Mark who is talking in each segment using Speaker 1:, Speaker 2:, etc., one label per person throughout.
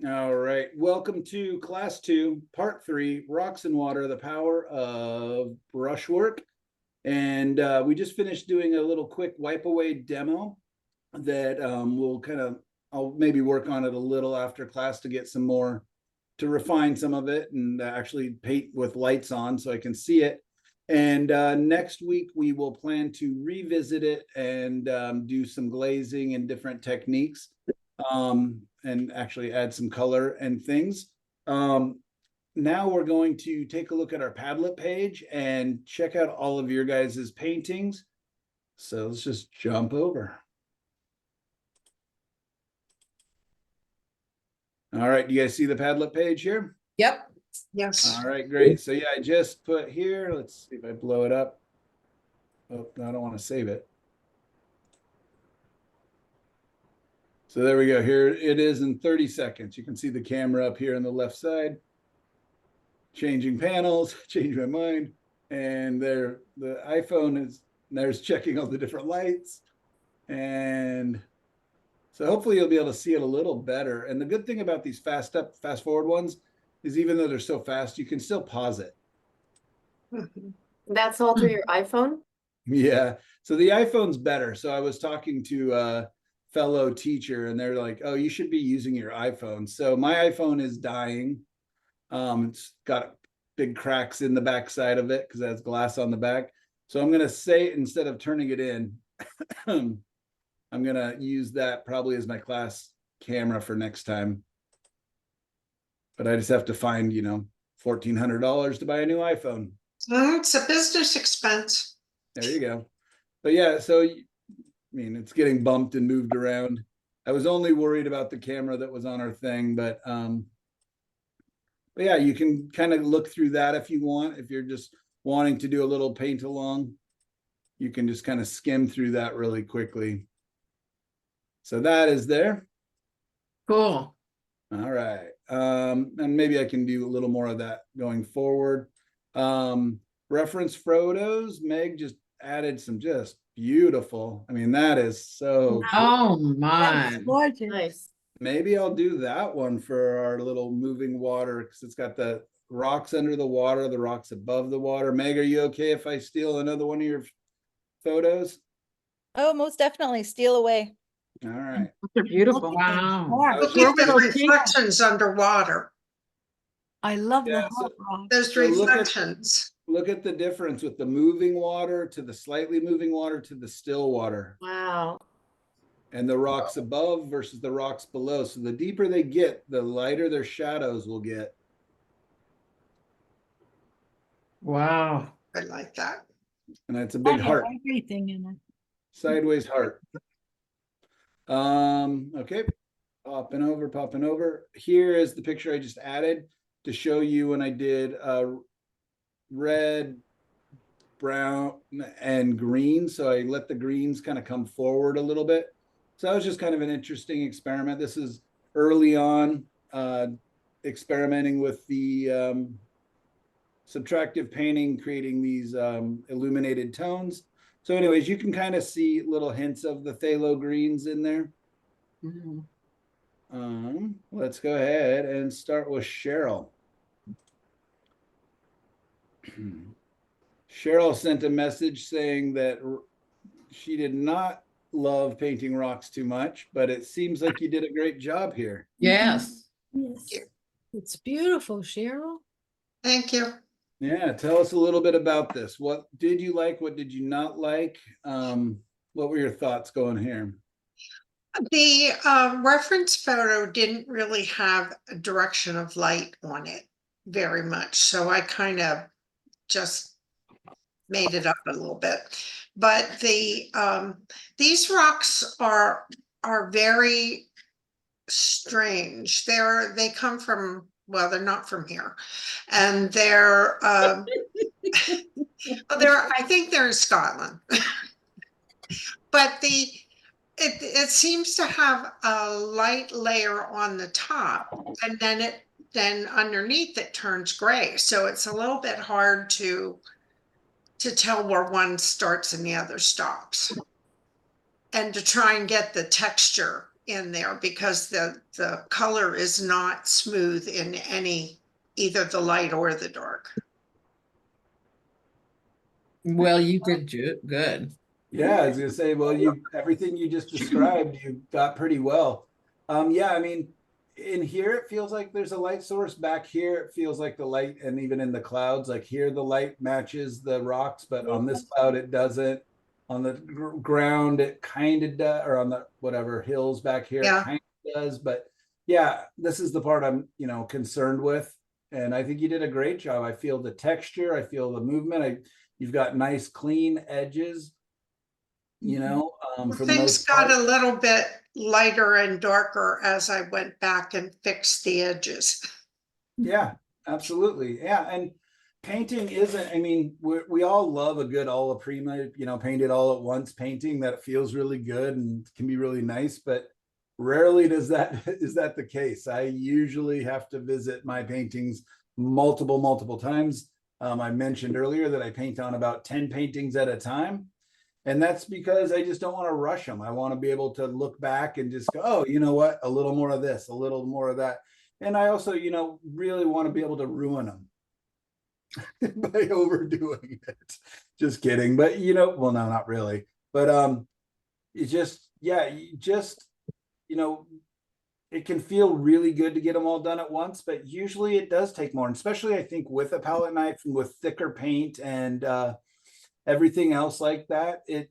Speaker 1: All right. Welcome to class 2, part 3, rocks and water, the power of brushwork. And we just finished doing a little quick wipe away demo that we'll I'll maybe work on it a little after class to get some more, to refine some of it and actually paint with lights on so I can see it. And next week we will plan to revisit it and do some glazing and different techniques, and actually add some color and things. Now we're going to take a look at our Padlet page and check out all of your guys' paintings. So let's just jump over. All right, do you guys see the Padlet page here?
Speaker 2: Yep.
Speaker 3: Yes.
Speaker 1: All right, great. So yeah, I just put here, let's see if I blow it up. Oh, no, I don't want to save it. So there we go. Here it is in 30 seconds. You can see the camera up here on the left side. Changing panels, changing my mind. And there, the iPhone is, there's checking all the different lights. And so hopefully you'll be able to see it a little better. And the good thing about these fast forward ones is even though they're so fast, you can still pause it.
Speaker 3: That's all through your iPhone?
Speaker 1: Yeah. So the iPhone's better. So I was talking to a fellow teacher and they're like, oh, you should be using your iPhone. So my iPhone is dying. It's got big cracks in the back side of it because it has glass on the back. So I'm going to say, instead of turning it in, I'm going to use that probably as my class camera for next time. But I just have to find, $1,400 to buy a new iPhone.
Speaker 2: It's a business expense.
Speaker 1: There you go. But yeah, so I mean, it's getting bumped and moved around. I was only worried about the camera that was on our thing, but yeah, you can kind of look through that if you want. If you're just wanting to do a little paint along, you can just kind of skim through that really quickly. So that is there.
Speaker 2: Cool.
Speaker 1: All right. And maybe I can do a little more of that going forward. Reference photos, Meg just added some just beautiful. I mean, that is so cool.
Speaker 2: Oh my.
Speaker 3: Nice.
Speaker 1: Maybe I'll do that one for our little moving water because it's got the rocks under the water, the rocks above the water. Meg, are you okay if I steal another one of your photos?
Speaker 4: Oh, most definitely. Steal away.
Speaker 1: All right.
Speaker 2: They're beautiful. Wow.
Speaker 3: Look at the reflections underwater.
Speaker 5: I love
Speaker 1: Yeah,
Speaker 5: the hot rock.
Speaker 3: Those
Speaker 1: So
Speaker 3: reflections.
Speaker 1: look at the difference with the moving water to the slightly moving water to the still water.
Speaker 3: Wow.
Speaker 1: And the rocks above versus the rocks below. So the deeper they get, the lighter their shadows will get.
Speaker 2: Wow.
Speaker 3: I like that.
Speaker 1: And it's a big
Speaker 5: I
Speaker 1: heart,
Speaker 5: have everything in it.
Speaker 1: sideways heart. Okay, popping over. Here is the picture I just added to show you when I did red, brown, and green. So I let the greens kind of come forward a little bit. So that was just kind of an interesting experiment. This is early on experimenting with the subtractive painting, creating these illuminated tones. So anyways, you can kind of see little hints of the phthalo greens in there. Let's go ahead and start with Cheryl. Cheryl sent a message saying that she did not love painting rocks too much, but it seems like you did a great job here.
Speaker 2: Yes.
Speaker 5: Yes. It's beautiful, Cheryl.
Speaker 3: Thank you.
Speaker 1: Yeah, tell us a little bit about this. What did you like? What did you not like? What were your thoughts going here?
Speaker 3: The reference photo didn't really have a direction of light on it very much. So I kind of just made it up a little bit. But these rocks are very strange. They come from, well, they're not from here. And they're I think they're in Scotland. But it seems to have a light layer on the top, and then underneath it turns gray. So it's a little bit hard to tell where one starts and the other stops, and to try and get the texture in there because the color is not smooth in any, either the light or the dark.
Speaker 2: Well, you did good.
Speaker 1: Yeah, I was gonna say, well, everything you just described, you got pretty well. Yeah, I mean, in here it feels like there's a light source. Back here it feels like the light, and even in the clouds, like here the light matches the rocks, but on this cloud it doesn't. On the ground it kind of does, or on the whatever hills back here
Speaker 3: Yeah.
Speaker 1: it kind of does. But yeah, this is the part I'm, concerned with, and I think you did a great job. I feel the texture, I feel the movement. You've got nice clean edges. For the
Speaker 3: Things
Speaker 1: most
Speaker 3: got
Speaker 1: part.
Speaker 3: a little bit lighter and darker as I went back and fixed the edges.
Speaker 1: Yeah, absolutely. Yeah, and painting isn't, I mean, we all love a good alla prima, painted all at once painting that feels really good and can be really nice, but rarely is that the case. I usually have to visit my paintings multiple times. I mentioned earlier that I paint on about 10 paintings at a time. And that's because I just don't want to rush them. I want to be able to look back and just go, oh, you know what? A little more of this, a little more of that. And I also, really want to be able to ruin them by overdoing it. Just kidding. But, well, no, not really. But it's just, yeah, it can feel really good to get them all done at once, but usually it does take more. And especially, I think, with a palette knife and with thicker paint and everything else like that, it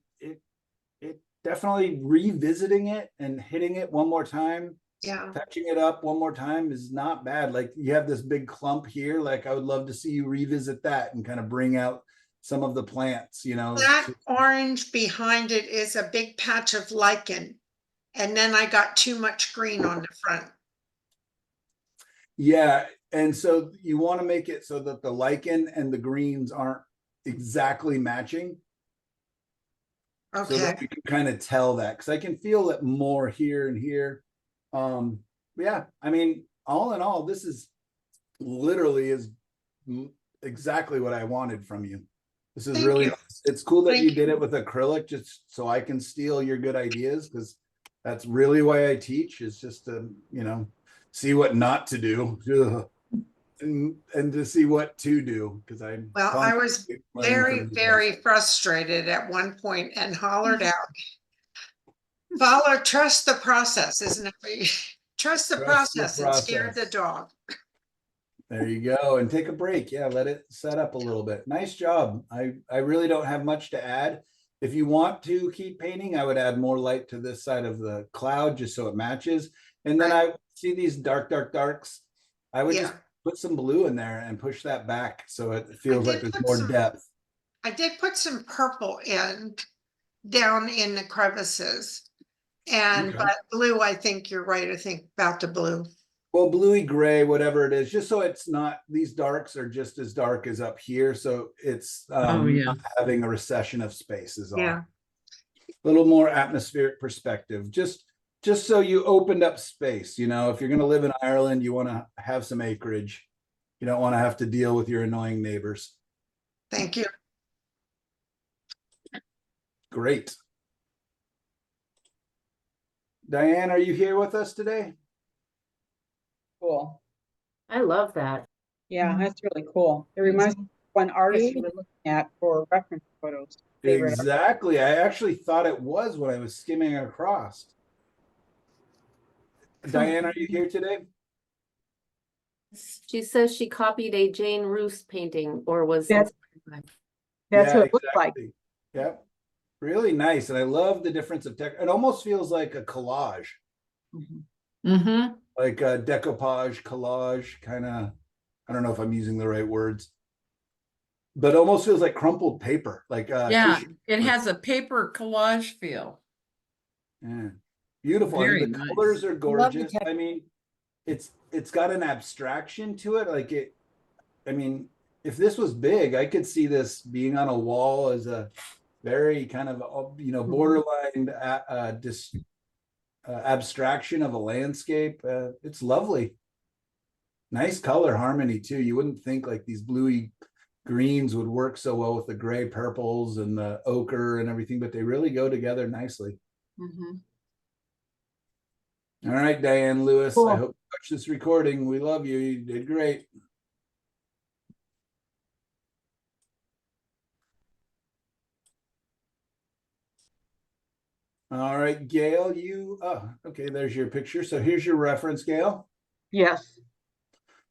Speaker 1: definitely revisiting it and hitting it one more time,
Speaker 3: Yeah.
Speaker 1: touching it up one more time is not bad. Like you have this big clump here, like I would love to see you revisit that and kind of bring out some of the plants,
Speaker 3: That orange behind it is a big patch of lichen. And then I got too much green on the front.
Speaker 1: Yeah, and so you want to make it so that the lichen and the greens aren't exactly matching. So
Speaker 3: Okay.
Speaker 1: that you can kind of tell that, because I can feel it more here and here. Yeah, I mean, all in all, this is literally is exactly what I wanted from you. This is
Speaker 3: Thank
Speaker 1: really
Speaker 3: you.
Speaker 1: nice. It's cool that
Speaker 3: Thank
Speaker 1: you
Speaker 3: you.
Speaker 1: did it with acrylic, just so I can steal your good ideas, because that's really why I teach, is just to, see what not to do. Ugh. And to see what to do, because I'm
Speaker 3: Well, I was
Speaker 1: constantly learning from you guys.
Speaker 3: very frustrated at one point and hollered out, trust the process, isn't it? Trust the
Speaker 1: Trust the
Speaker 3: process and scared the
Speaker 1: process.
Speaker 3: dog.
Speaker 1: There you go. And take a break. Yeah, let it set up a little bit. Nice job. I really don't have much to add. If you want to keep painting, I would add more light to this side of the cloud just so it matches. And then
Speaker 3: Right.
Speaker 1: I see these darks. I would just
Speaker 3: Yeah.
Speaker 1: put some blue in there and push that back so it feels like
Speaker 3: did
Speaker 1: there's
Speaker 3: put
Speaker 1: more
Speaker 3: some-
Speaker 1: depth.
Speaker 3: I did put some purple in down in the crevices. And
Speaker 1: Okay.
Speaker 3: but blue, I think you're right. I think about the blue.
Speaker 1: Well, bluey gray, whatever it is, just so it's not, these darks are just as dark as up here. So it's
Speaker 2: Oh, yeah.
Speaker 1: not having a recession of space is all.
Speaker 3: Yeah.
Speaker 1: A little more atmospheric perspective, just so you opened up space. If you're going to live in Ireland, you want to have some acreage. You don't want to have to deal with your annoying neighbors.
Speaker 3: Thank you.
Speaker 1: Great. Diane, are you here with us today?
Speaker 6: Cool.
Speaker 7: I love that.
Speaker 6: Yeah,
Speaker 5: Mhm.
Speaker 6: that's really cool. It reminds me of one artist you were looking at for reference photos. Favorite art.
Speaker 1: Exactly. I actually thought it was when I was skimming across. Diane, are you here today?
Speaker 7: She says she copied a Jane Roos painting or was
Speaker 6: That's-
Speaker 7: inspired by.
Speaker 6: That's
Speaker 1: Yeah,
Speaker 6: what it looks like.
Speaker 1: exactly. Yep. Really nice. And I love the difference of tech. It almost feels like a collage,
Speaker 2: Mm-hmm.
Speaker 1: like a decoupage, collage, kind of. I don't know if I'm using the right words, but almost feels like crumpled paper, like
Speaker 2: Yeah,
Speaker 1: tissue.
Speaker 2: it has a paper collage feel.
Speaker 1: Yeah. Beautiful. I mean,
Speaker 2: Very
Speaker 1: the
Speaker 2: nice.
Speaker 1: colors are
Speaker 5: love the
Speaker 1: gorgeous.
Speaker 5: tech-
Speaker 1: I mean, it's got an abstraction to it. Like it, I mean, if this was big, I could see this being on a wall as a very kind of, borderline abstraction of a landscape. It's lovely. Nice color harmony too. You wouldn't think like these bluey greens would work so well with the gray purples and the ochre and everything, but they really go together nicely.
Speaker 7: Mhm.
Speaker 1: All right, Diane Lewis,
Speaker 6: Cool.
Speaker 1: I hope you watch this recording. We love you. You did great. All right, Gail, okay, there's your picture. So here's your reference, Gail.
Speaker 6: Yes.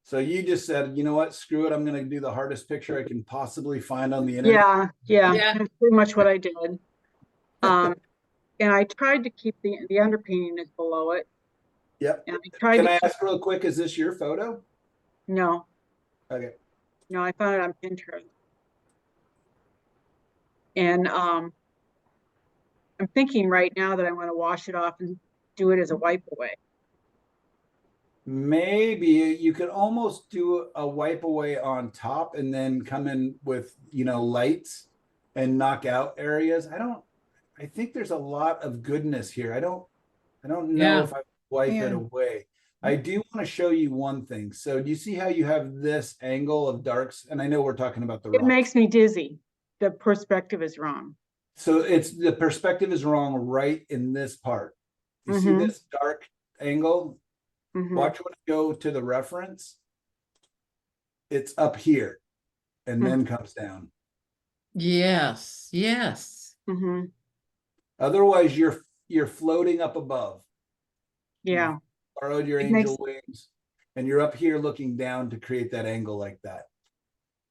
Speaker 1: So you just said, you know what, screw it. I'm going to do the hardest picture I can possibly find on the internet.
Speaker 6: Yeah,
Speaker 2: Yeah.
Speaker 6: that's pretty much what I did. And I tried to keep the underpainting is below it.
Speaker 1: Yep.
Speaker 6: And I tried
Speaker 1: Can
Speaker 6: to
Speaker 1: I
Speaker 6: keep,
Speaker 1: ask real quick, is this your photo?
Speaker 6: no,
Speaker 1: Okay.
Speaker 6: no, I found it on Pinterest. And I'm thinking right now that I'm going to wash it off and do it as a wipe away.
Speaker 1: Maybe you could almost do a wipe away on top and then come in with, lights and knock out areas. I think there's a lot of goodness here. I don't know
Speaker 2: Yeah.
Speaker 1: if I wipe it
Speaker 5: Yeah.
Speaker 1: away. I do want to show you one thing. So do you see how you have this angle of darks? And I know we're talking about the
Speaker 6: It
Speaker 1: rocks.
Speaker 6: makes me dizzy. The perspective is wrong.
Speaker 1: So the perspective is wrong right in this part. You see
Speaker 6: Mhm.
Speaker 1: this dark angle?
Speaker 6: Mhm.
Speaker 1: Watch when I go to the reference. It's up here and then comes down.
Speaker 2: Yes, yes.
Speaker 6: Mhm.
Speaker 1: Otherwise, you're floating up above.
Speaker 6: Yeah.
Speaker 1: Borrowed your
Speaker 6: It
Speaker 1: angel
Speaker 6: makes-
Speaker 1: wings, and you're up here looking down to create that angle like that.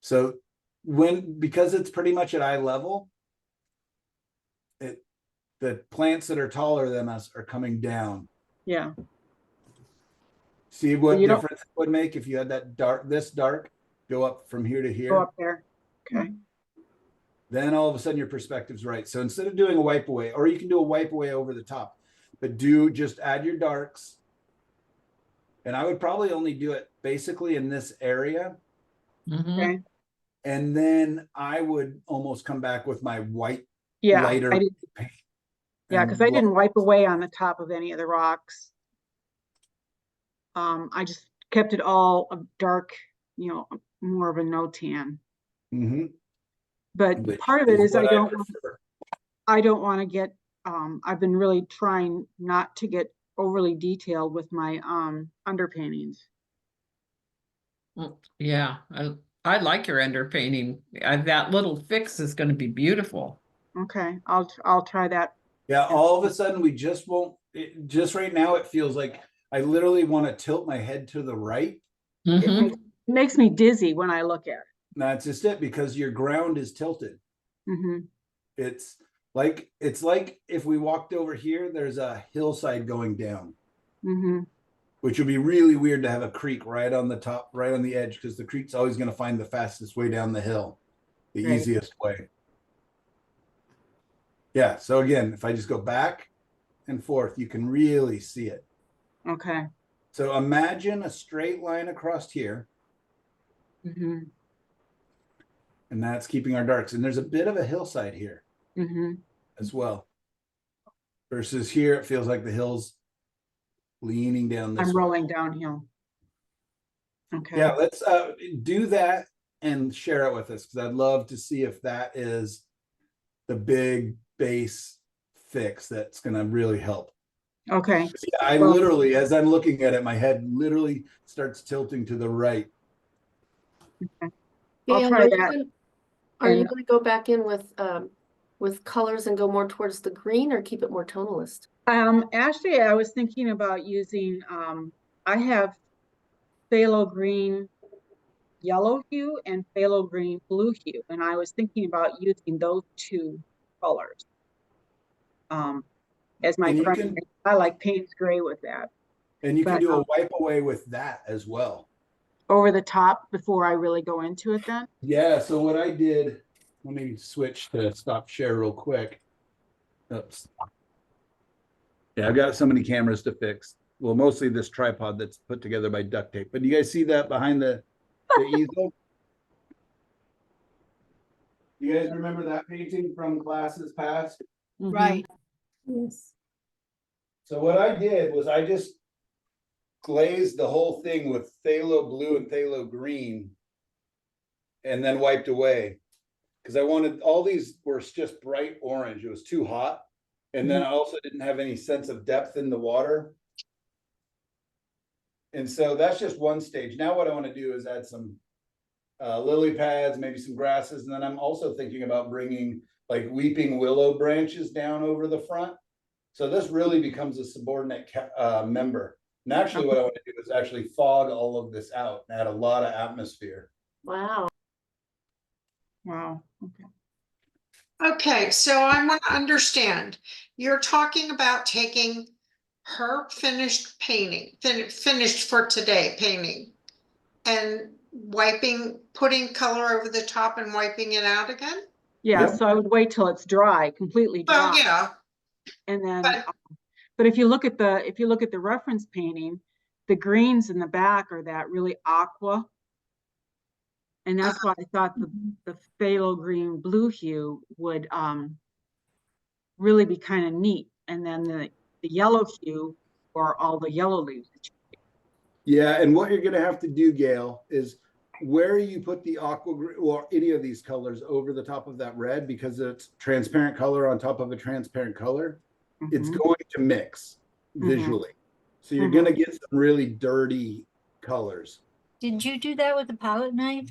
Speaker 1: So because it's pretty much at eye level, the plants that are taller than us are coming down.
Speaker 6: Yeah.
Speaker 1: See what
Speaker 6: you don't-
Speaker 1: difference it would make if you had that this dark go up from here to
Speaker 6: Go
Speaker 1: here.
Speaker 6: up there. Okay.
Speaker 1: Then all of a sudden your perspective's right. So instead of doing a wipe away, or you can do a wipe away over the top, but just add your darks. And I would probably only do it basically in this area.
Speaker 2: Mhm.
Speaker 6: Okay.
Speaker 1: And then I would almost come back with my white,
Speaker 6: Yeah.
Speaker 1: lighter
Speaker 6: I did,
Speaker 1: paint.
Speaker 6: yeah,
Speaker 1: and
Speaker 6: because I
Speaker 1: blow-
Speaker 6: didn't wipe away on the top of any of the rocks. I just kept it all a dark, more of a no tan.
Speaker 1: Mhm.
Speaker 6: But
Speaker 1: Which
Speaker 6: part of it is
Speaker 1: what
Speaker 6: I don't
Speaker 1: prefer.
Speaker 6: want to get, I've been really trying not to get overly detailed with my underpaintings.
Speaker 2: Yeah, I like your underpainting. That little fix is going to be beautiful.
Speaker 6: Okay, I'll try that.
Speaker 1: Yeah, all of a sudden we just won't, just right now it feels like I literally want to tilt my head to the right.
Speaker 2: Mhm.
Speaker 6: It makes me dizzy when I look at
Speaker 1: That's just it, because your ground is tilted.
Speaker 6: it. Mm-hmm.
Speaker 1: It's like if we walked over here, there's a hillside going down,
Speaker 6: Mm-hmm.
Speaker 1: which would be really weird to have a creek right on the top, right on the edge, because the creek's always going to find the fastest way down the hill, the
Speaker 6: Right.
Speaker 1: easiest way. Yeah, so again, if I just go back and forth, you can really see it.
Speaker 6: Okay.
Speaker 1: So imagine a straight line across here,
Speaker 6: Mm-hmm.
Speaker 1: and that's keeping our darks. And there's a bit of a hillside here
Speaker 6: Mm-hmm.
Speaker 1: as well. Versus here, it feels like the hill's leaning down this
Speaker 6: I'm
Speaker 1: way.
Speaker 6: rolling downhill. Okay.
Speaker 1: Yeah, let's do that and share it with us, because I'd love to see if that is the big base fix that's going to really help.
Speaker 6: Okay.
Speaker 1: Yeah, I
Speaker 6: Well-
Speaker 1: literally, as I'm looking at it, my head literally starts tilting to the right.
Speaker 6: I'll
Speaker 7: Gail,
Speaker 6: try that.
Speaker 7: are you
Speaker 6: and-
Speaker 7: gonna go back in with colors and go more towards the green or keep it more tonalist?
Speaker 6: Actually, I was thinking about using, I have phthalo green yellow hue and phthalo green blue hue, and I was thinking about using those two colors as my
Speaker 1: And you
Speaker 6: primary.
Speaker 1: can-
Speaker 6: I like Payne's gray with that
Speaker 1: And you can
Speaker 6: But,
Speaker 1: do a wipe away with that as well.
Speaker 6: over the top before I really go into it then.
Speaker 1: Yeah, so what I did, let me switch to stop share real quick. Oops. Yeah, I've got so many cameras to fix. Well, mostly this tripod that's put together by duct tape. But do you guys see that behind the easel? You guys remember that painting from classes past?
Speaker 6: Mhm.
Speaker 5: Right.
Speaker 7: Yes.
Speaker 1: So what I did was I just glazed the whole thing with phthalo blue and phthalo green and then wiped away. Because I wanted, all these were just bright orange. It was too hot. And then I also didn't have any sense of depth in the water. And so that's just one stage. Now what I want to do is add some lily pads, maybe some grasses. And then I'm also thinking about bringing like weeping willow branches down over the front. So this really becomes a subordinate member. And actually what I want to do is actually fog all of this out and add a lot of atmosphere.
Speaker 7: Wow.
Speaker 6: Wow. Okay.
Speaker 3: Okay, so I want to understand, you're talking about taking her finished painting, finished for today painting, and putting color over the top and wiping it out again?
Speaker 6: Yeah,
Speaker 1: Yep.
Speaker 6: so I would wait till it's dry, completely
Speaker 3: Well,
Speaker 6: dry,
Speaker 3: yeah,
Speaker 6: and then,
Speaker 3: but-
Speaker 6: but if you look at the reference painting, the greens in the back are that really aqua. And that's why I thought the phthalo green blue hue would really be kind of neat. And then the yellow hue or all the yellow leaves.
Speaker 1: Yeah, and what you're gonna have to do, Gail, is where you put the aqua or any of these colors over the top of that red, because it's transparent color on top of a transparent color, it's
Speaker 6: Mhm.
Speaker 1: going to mix visually. So you're gonna get some really dirty colors.
Speaker 5: Did you do that with the palette knife?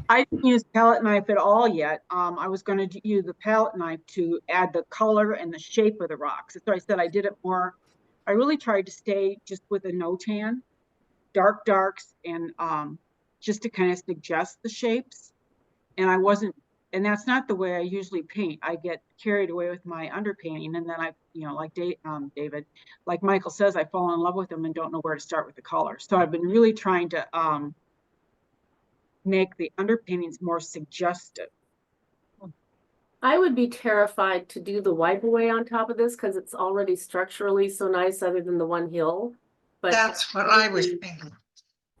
Speaker 6: I didn't use palette knife at all yet. I was going to use the palette knife to add the color and the shape of the rocks. So I said I did it more. I really tried to stay just with a no tan, dark darks, and just to kind of suggest the shapes. And I wasn't, and that's not the way I usually paint. I get carried away with my underpainting, and then I, like David, like Michael says, I fall in love with them and don't know where to start with the color. So I've been really trying to make the underpaintings more suggestive.
Speaker 7: I would be terrified to do the wipe away on top of this because it's already structurally so nice other than the one hill. But
Speaker 3: that's what I was thinking.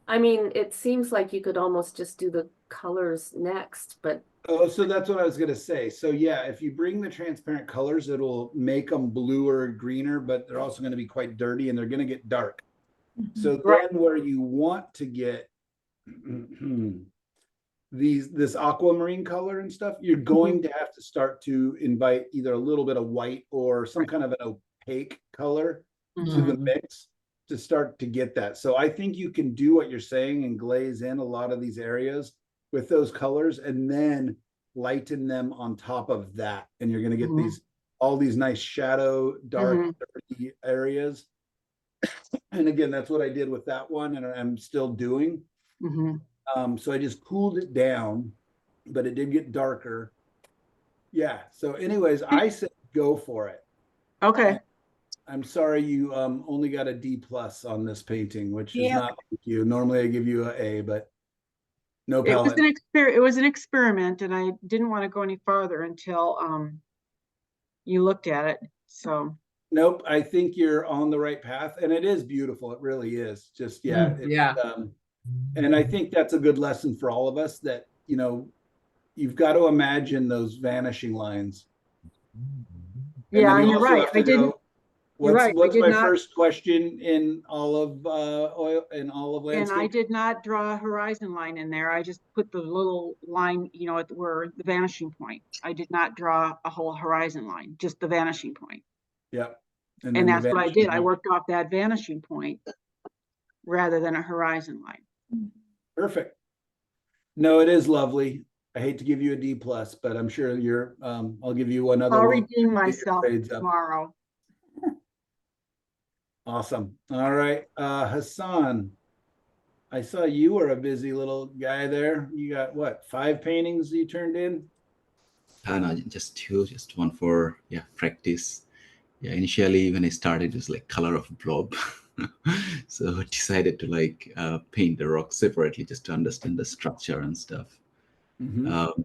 Speaker 7: I mean, it seems like you could almost just do the colors next, but
Speaker 1: Oh, so that's what I was gonna say. So yeah, if you bring the transparent colors, it'll make them bluer, greener, but they're also gonna be quite dirty and they're gonna get dark. So
Speaker 6: Right.
Speaker 1: then where you want to get this aquamarine color and stuff, you're going to have to start to invite either a little bit of white or some kind of an opaque color to the mix to start to get that. So I think you can do what you're saying and glaze in a lot of these areas with those colors and then lighten them on top of that. And you're going to get these all these nice shadow, dark, dirty areas. And again, that's what I did with that one and I'm still doing. So I just cooled it down, but it did get darker. Yeah. So anyways, I said go for it.
Speaker 6: Okay.
Speaker 1: I'm sorry you only got a D+ on this painting, which is
Speaker 5: Yeah.
Speaker 1: not like you. Normally I give you an A, but no
Speaker 6: It was
Speaker 1: palette.
Speaker 6: it was an experiment, and I didn't want to go any farther until you looked at it. So
Speaker 1: Nope, I think you're on the right path, and it is beautiful. It really is. Just yeah,
Speaker 2: Yeah.
Speaker 1: and I think that's a good lesson for all of us that you've got to imagine those vanishing lines. And
Speaker 6: yeah,
Speaker 1: then
Speaker 6: and
Speaker 1: you
Speaker 6: you're
Speaker 1: also
Speaker 6: right.
Speaker 1: have to
Speaker 6: I didn't.
Speaker 1: go,
Speaker 6: You're right. I
Speaker 1: what's
Speaker 6: did
Speaker 1: my
Speaker 6: not,
Speaker 1: first question in olive oil in olive
Speaker 6: and I
Speaker 1: landscape?
Speaker 6: did not draw a horizon line in there. I just put the little line, at where the vanishing point. I did not draw a whole horizon line, just the vanishing point.
Speaker 1: Yep.
Speaker 6: And
Speaker 1: then the
Speaker 6: that's what I
Speaker 1: vanishing
Speaker 6: did. I
Speaker 1: line.
Speaker 6: worked off that vanishing point rather than a horizon line.
Speaker 1: Perfect. No, it is lovely. I hate to give you a D+, but I'm sure you're I'll give you another
Speaker 6: I'll
Speaker 1: one.
Speaker 6: redeem
Speaker 1: Get your
Speaker 6: myself
Speaker 1: grades up.
Speaker 6: tomorrow.
Speaker 1: Awesome. All right. Hassan, I saw you were a busy little guy there. You got what, 5 paintings you turned in?
Speaker 8: No, just 2, just one for practice. Yeah, initially when I started, it was like color of blob. So I decided to paint the rock separately just to understand the structure and stuff. Not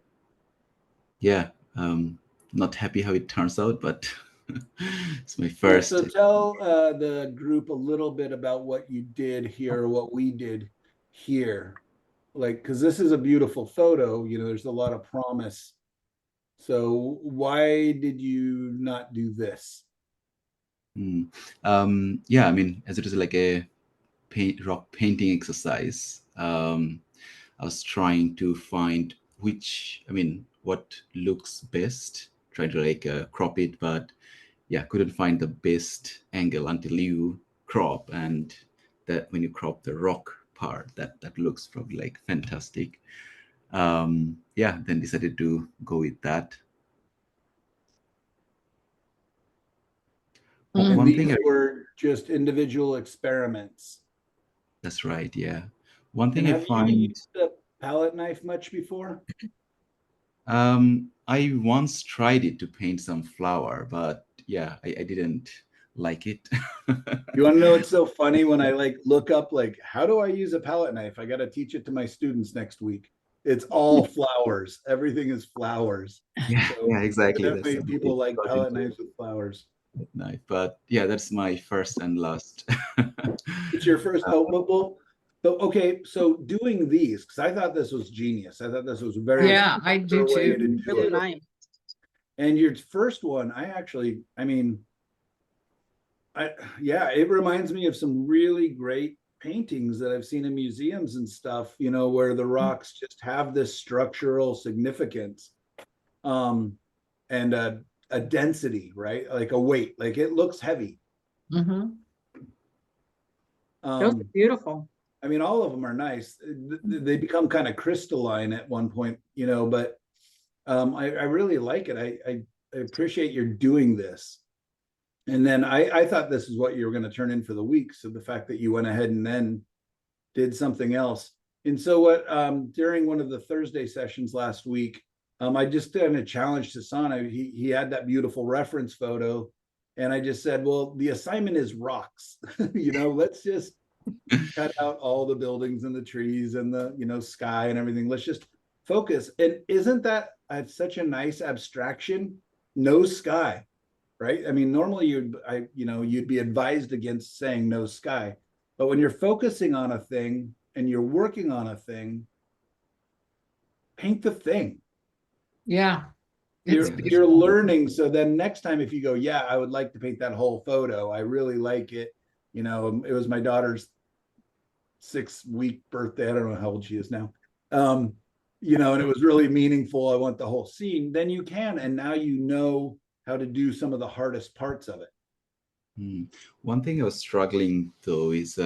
Speaker 8: happy how it turns out, but it's my first.
Speaker 1: So tell the group a little bit about what you did here, what we did here. Because this is a beautiful photo, there's a lot of promise. So why did you not do this?
Speaker 8: I mean, as it is like a rock painting exercise, I was trying to find what looks best, trying to crop it, but couldn't find the best angle until you crop, and that when you crop the rock part, that looks probably like fantastic. Yeah, then decided to go with that.
Speaker 2: Mhm.
Speaker 1: And
Speaker 8: One thing
Speaker 1: these were just individual experiments.
Speaker 8: that's right, yeah. One
Speaker 1: And
Speaker 8: thing I
Speaker 1: have you
Speaker 8: find,
Speaker 1: used a palette knife much before?
Speaker 8: I once tried it to paint some flower, but yeah, I didn't like it.
Speaker 1: You want to know what's so funny? When I like look up like how do I use a palette knife? I got to teach it to my students next week. It's all flowers. Everything is flowers.
Speaker 8: Yeah,
Speaker 1: So
Speaker 8: yeah, exactly. That's
Speaker 1: definitely
Speaker 8: I
Speaker 1: people like
Speaker 8: got
Speaker 1: palette
Speaker 8: into
Speaker 1: knives with flowers.
Speaker 8: that knife. But yeah, that's my first and last.
Speaker 1: It's your first. Oh, well, okay. So doing these, because I thought this was genius. I thought this was a very
Speaker 2: Yeah, I do
Speaker 1: clever way
Speaker 2: too.
Speaker 1: to do
Speaker 6: Really
Speaker 1: it.
Speaker 6: nice.
Speaker 1: And your first one, I mean, yeah, it reminds me of some really great paintings that I've seen in museums and stuff, you know, where the rocks just have this structural significance, um, and a density, right? Like a weight, like it looks heavy.
Speaker 2: Mhm.
Speaker 6: Those are beautiful.
Speaker 1: I mean, all of them are nice. They become kind of crystalline at one point, you know, but I really like it. I appreciate you're doing this. And then I thought this is what you were going to turn in for the week. So the fact that you went ahead and then did something else. And so what during one of the Thursday sessions last week, I just did a challenge to Sana. He had that beautiful reference photo. And I just said, well, the assignment is rocks. You know, let's just cut out all the buildings and the trees and the, you know, sky and everything. Let's just focus. And isn't that such a nice abstraction? No sky, right? I mean, normally you'd be advised against saying no sky, but when you're focusing on a thing and you're working on a thing, paint the thing.
Speaker 2: Yeah,
Speaker 1: You're
Speaker 2: it's
Speaker 8: Yeah, that's
Speaker 1: you're
Speaker 2: beautiful.
Speaker 1: learning. So then next time, if you go, yeah, I would like to paint that whole photo. I really like it. You know, it was my daughter's 6-week birthday. I don't know how old she is now. You know, and it was really meaningful. I want the whole scene. Then you can, and now you know how to do some of the hardest parts of it.
Speaker 8: One thing I was struggling though is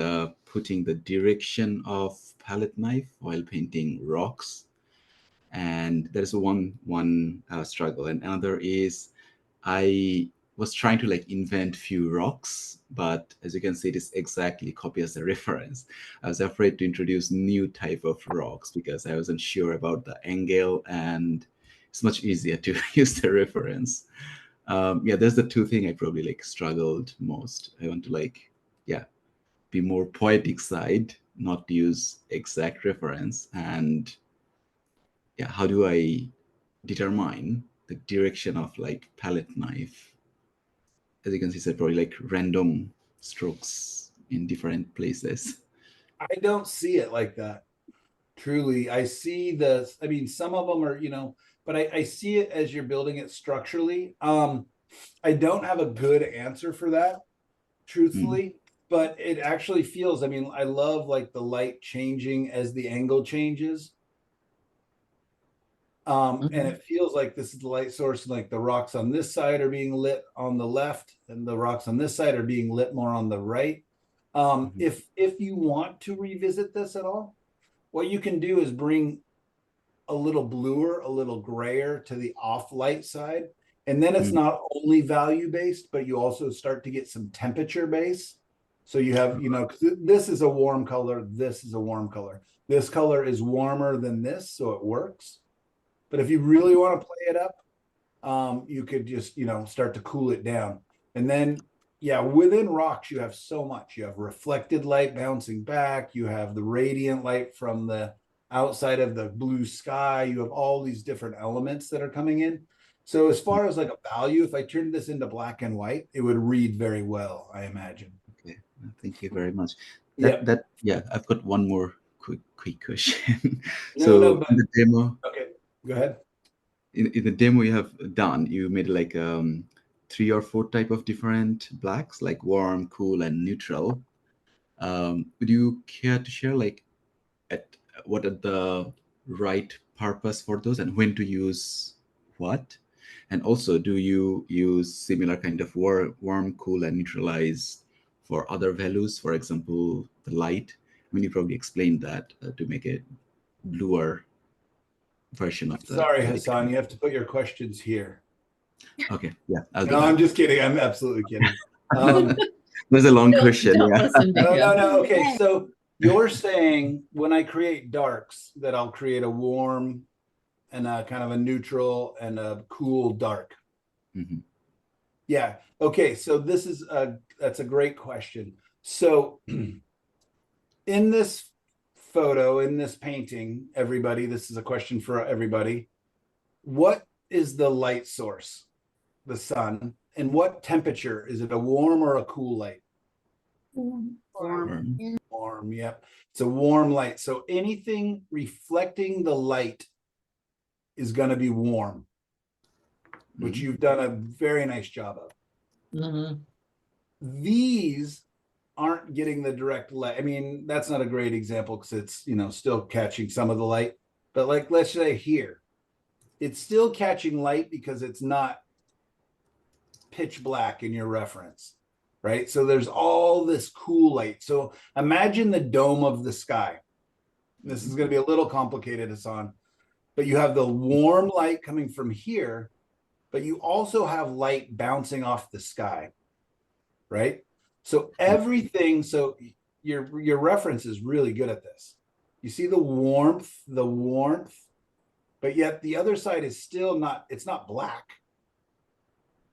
Speaker 8: putting the direction of palette knife while painting rocks, and there's one struggle, and another is I was trying to like invent few rocks, but as you can see, it is exactly copy as the reference. I was afraid to introduce new type of rocks because I wasn't sure about the angle, and it's much easier to use the reference. Yeah, there's the two thing I probably like struggled most. I want to like, yeah, be more poetic side, not use exact reference. And yeah, how do I determine the direction of like palette knife? As you can see, it's probably like random strokes in different places.
Speaker 1: I don't see it like that. Truly, I see I mean, some of them are, you know, but I see it as you're building it structurally. I don't have a good answer for that, truthfully, but it actually feels, I mean, I love like the light changing as the angle changes. And it feels like this is the light source, and like the rocks on this side are being lit on the left, and the rocks on this side are being lit more on the right. If you want to revisit this at all, what you can do is bring a little bluer, a little grayer to the off light side. And then it's not only value based, but you also start to get some temperature base. So you have, you know, this is a warm color. This is a warm color. This color is warmer than this, so it works. But if you really want to play it up, you could just, you know, start to cool it down. And then, yeah, within rocks, you have so much. You have reflected light bouncing back. You have the radiant light from the outside of the blue sky. You have all these different elements that are coming in. So as far as like a value, if I turned this into black and white, it would read very well, I imagine.
Speaker 8: Okay, thank you very much.
Speaker 1: Yeah.
Speaker 8: Yeah, I've got one more quick question.
Speaker 1: No,
Speaker 8: So in the demo,
Speaker 1: okay, go ahead.
Speaker 8: in the demo you have done, you made like 3 or 4 type of different blacks, like warm, cool, and neutral. Would you care to share like at what are the right purpose for those and when to use what? And also, do you use similar kind of warm, cool, and neutralized for other values, for example, the light. I mean, you probably explained that to make a bluer version of the
Speaker 1: Sorry,
Speaker 8: light.
Speaker 1: Hassan, you have to put your questions here.
Speaker 8: Okay, yeah, I'll do
Speaker 1: No,
Speaker 8: that.
Speaker 1: I'm just kidding. I'm absolutely kidding.
Speaker 8: There's a long
Speaker 2: Don't-
Speaker 8: question.
Speaker 2: don't
Speaker 8: Yeah.
Speaker 2: listen to him.
Speaker 1: No. Okay, so you're saying when I create darks that I'll create a warm and a kind of a neutral and a cool dark.
Speaker 8: Mhm.
Speaker 1: Yeah. Okay. So that's a great question. So in this photo, in this painting, everybody, this is a question for everybody. What is the light source? The sun. And what temperature? Is it a warm or a cool light?
Speaker 6: Warm.
Speaker 1: Warm, yep. It's a warm light. So anything reflecting the light is going to be warm, which
Speaker 8: Mhm.
Speaker 1: you've done a very nice job of.
Speaker 2: Mhm.
Speaker 1: These aren't getting the direct light. I mean, that's not a great example because it's, still catching some of the light. But like, let's say here, it's still catching light because it's not pitch black in your reference, right? So there's all this cool light. So imagine the dome of the sky. This is going to be a little complicated, Hassan, but you have the warm light coming from here, but you also have light bouncing off the sky, right? So everything, so your reference is really good at this. You see the warmth, but yet the other side is still not, it's not black.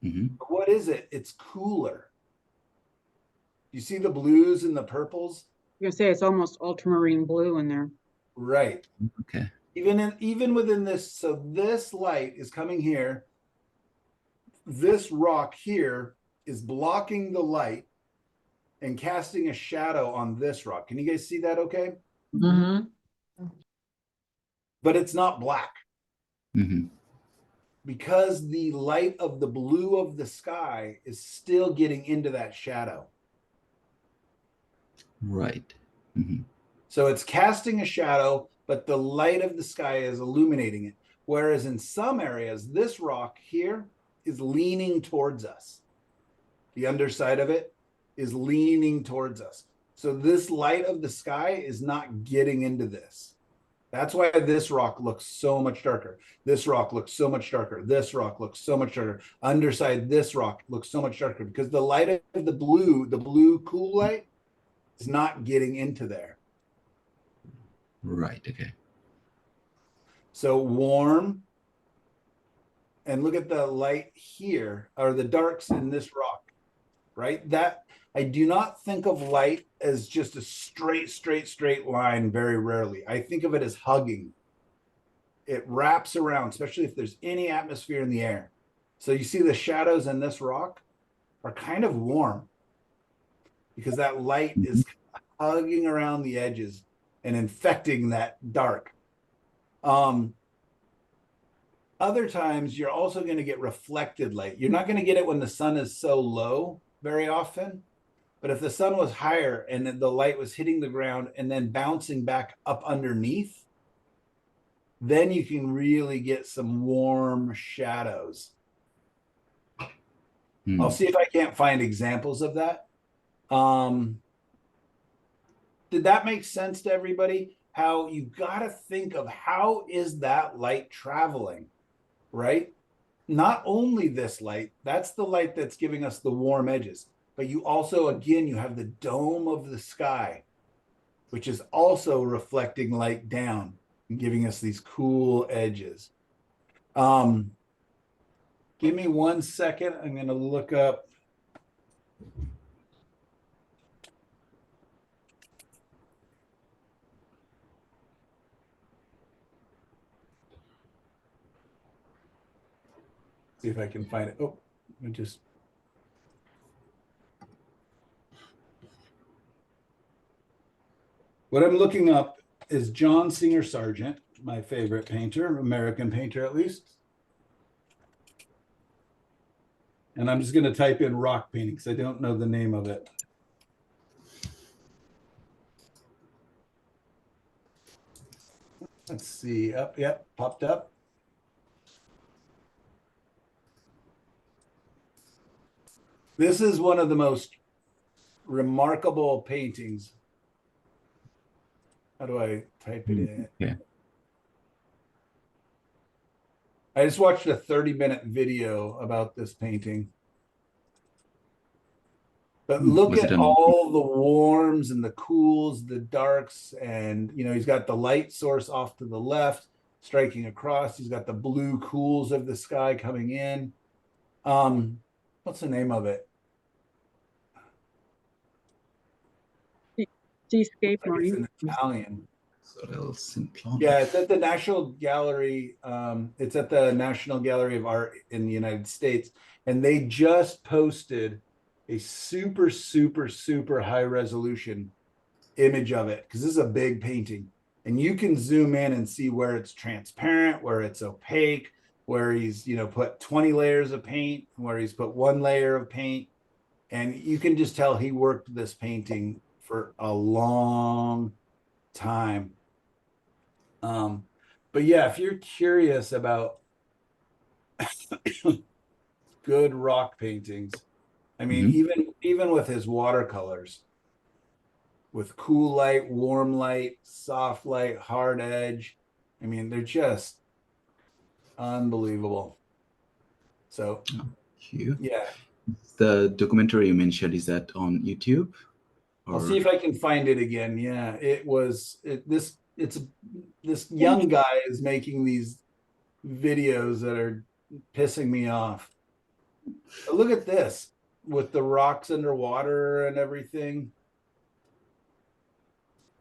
Speaker 8: Mhm.
Speaker 1: But what is it? It's cooler. You see the blues and the purples?
Speaker 6: You're gonna say it's almost ultramarine blue in there.
Speaker 1: Right.
Speaker 8: Okay.
Speaker 1: Even within this, so this light is coming here. This rock here is blocking the light and casting a shadow on this rock. Can you guys see that okay?
Speaker 2: Mhm.
Speaker 1: But it's not black
Speaker 8: Mhm.
Speaker 1: because the light of the blue of the sky is still getting into that shadow.
Speaker 8: Right. Mhm.
Speaker 1: So it's casting a shadow, but the light of the sky is illuminating it. Whereas in some areas, this rock here is leaning towards us. The underside of it is leaning towards us. So this light of the sky is not getting into this. That's why this rock looks so much darker. This rock looks so much darker. This rock looks so much darker. Underside this rock looks so much darker because the light of the blue cool light is not getting into there.
Speaker 8: Right. Okay.
Speaker 1: So warm, and look at the light here, or the darks in this rock, right? That I do not think of light as just a straight line very rarely. I think of it as hugging. It wraps around, especially if there's any atmosphere in the air. So you see the shadows in this rock are kind of warm because that light is hugging around the edges and infecting that dark. Other times you're also going to get reflected light. You're not going to get it when the sun is so low very often, but if the sun was higher and the light was hitting the ground and then bouncing back up underneath, then you can really get some warm shadows.
Speaker 8: Mm.
Speaker 1: I'll see if I can't find examples of that. Did that make sense to everybody? How you got to think of how is that light traveling, right? Not only this light, that's the light that's giving us the warm edges, but you also, again, you have the dome of the sky, which is also reflecting light down and giving us these cool edges. Give me 1 second. I'm going to look up. See if I can find it. Oh, I just. What I'm looking up is John Singer Sargent, my favorite painter, American painter at least. And I'm just going to type in rock painting because I don't know the name of it. Let's see. Up, yep, popped up. This is one of the most remarkable paintings. How do I type it in?
Speaker 8: Yeah.
Speaker 1: I just watched a 30-minute video about this painting. But look
Speaker 8: Was it
Speaker 1: at
Speaker 8: on?
Speaker 1: all the warms and the cools, the darks, and you know, he's got the light source off to the left, striking across. He's got the blue cools of the sky coming in. What's the name of it?
Speaker 6: Seascape
Speaker 1: I think it's
Speaker 6: marine.
Speaker 1: in Italian. Yeah, it's at the National Gallery. It's at the National Gallery of Art in the United States, and they just posted a super, super, super high resolution image of it because this is a big painting, and you can zoom in and see where it's transparent, where it's opaque, where he's, you know, put 20 layers of paint, where he's put 1 layer of paint, and you can just tell he worked this painting for a long time. But yeah, if you're curious about good rock paintings, I mean, even with his watercolors, with cool light, warm light, soft light, hard edge, I mean, they're just unbelievable. So
Speaker 8: Cute.
Speaker 1: yeah,
Speaker 8: The documentary you mentioned, is that on YouTube?
Speaker 1: I'll see if I can find it again. Yeah, this young guy is making these videos that are pissing me off. But look at this with the rocks underwater and everything.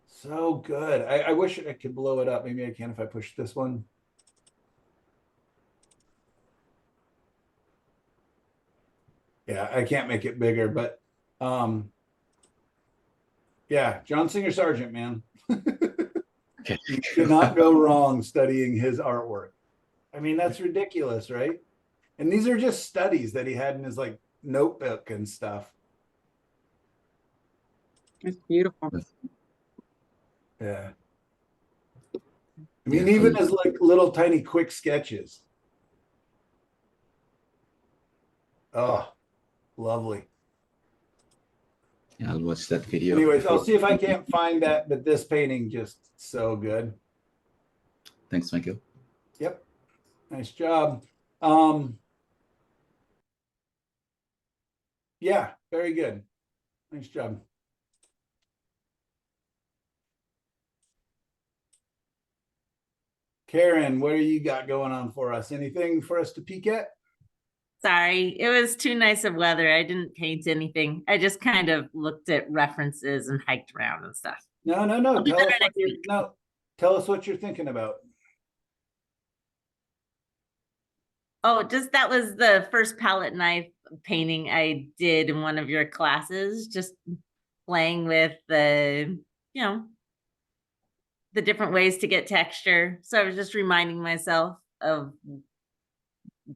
Speaker 1: So good. I wish I could blow it up. Maybe I can if I push this one. Yeah, I can't make it bigger, but yeah, John Singer Sargent, man.
Speaker 8: Okay.
Speaker 1: You could not go wrong studying his artwork. I mean, that's ridiculous, right? And these are just studies that he had in his like notebook and stuff.
Speaker 6: It's beautiful.
Speaker 1: Yeah. I mean,
Speaker 8: Yeah,
Speaker 1: even as like little tiny quick sketches. Oh, lovely.
Speaker 8: Yeah, I'll watch that video.
Speaker 1: Anyways, I'll
Speaker 8: before-
Speaker 1: see if I can't find that, but this painting just so good.
Speaker 8: Thanks, Michael.
Speaker 1: Yep. Nice job. Yeah, very good. Nice job. Karen, what do you got going on for us? Anything for us to peek at?
Speaker 9: Sorry, it was too nice of weather. I didn't paint anything. I just kind of looked at references and hiked around and stuff.
Speaker 1: No.
Speaker 9: I'll be
Speaker 1: Tell
Speaker 9: better
Speaker 1: us what
Speaker 9: next
Speaker 1: you're,
Speaker 9: week.
Speaker 1: no. Tell us what you're thinking about.
Speaker 9: Oh, just that was the first palette knife painting I did in one of your classes, just playing with the, you know, the different ways to get texture. So I was just reminding myself of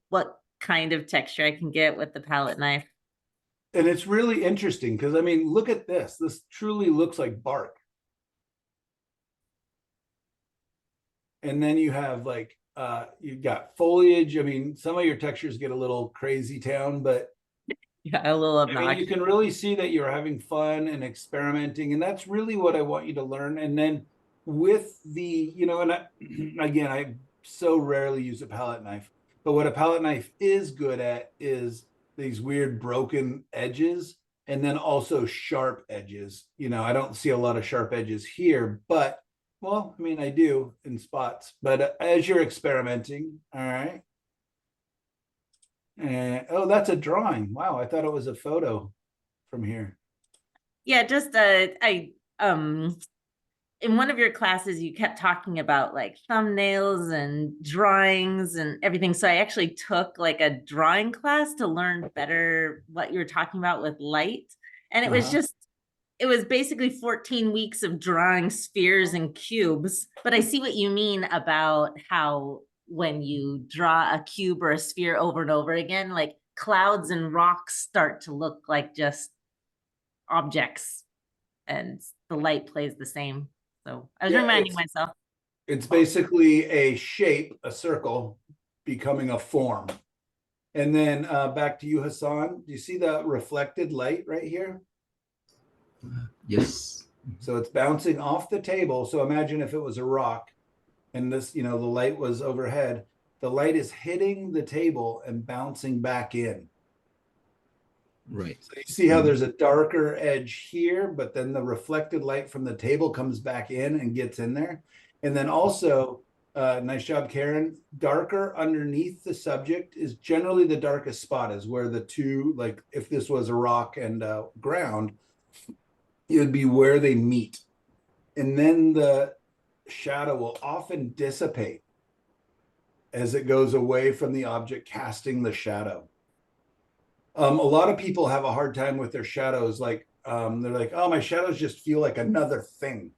Speaker 9: what kind of texture I can get with the palette knife.
Speaker 1: And it's really interesting because, I mean, look at this. This truly looks like bark. And then you have like, you've got foliage. I mean, some of your textures get a little crazy town, but
Speaker 9: Yeah, a little
Speaker 1: I mean, you
Speaker 9: obnoxious.
Speaker 1: can really see that you're having fun and experimenting. And that's really what I want you to learn. And then with the, you know, and again, I so rarely use a palette knife, but what a palette knife is good at is these weird broken edges and then also sharp edges. You know, I don't see a lot of sharp edges here, but well, I mean, I do in spots, but as you're experimenting, all right. And oh, that's a drawing. Wow, I thought it was a photo from here.
Speaker 9: Yeah, just in one of your classes you kept talking about like thumbnails and drawings and everything. So I actually took like a drawing class to learn better what you were talking about with light. And it was just, it was basically 14 weeks of drawing spheres and cubes. But I see what you mean about how when you draw a cube or a sphere over and over again, like clouds and rocks start to look like just objects and the light plays the same. So I was reminding myself.
Speaker 1: It's basically a shape, a circle, becoming a form. And then back to you, Hassan. Do you see the reflected light right here?
Speaker 8: Yes.
Speaker 1: So it's bouncing off the table. So imagine if it was a rock and this, the light was overhead, the light is hitting the table and bouncing back in.
Speaker 8: Right.
Speaker 1: So you see how there's a darker edge here, but then the reflected light from the table comes back in and gets in there. And then also, nice job, Karen. Darker underneath the subject is generally the darkest spot, is where the two, like if this was a rock and ground, it would be where they meet. And then the shadow will often dissipate as it goes away from the object, casting the shadow. A lot of people have a hard time with their shadows. Like they're like, oh, my shadows just feel like another thing.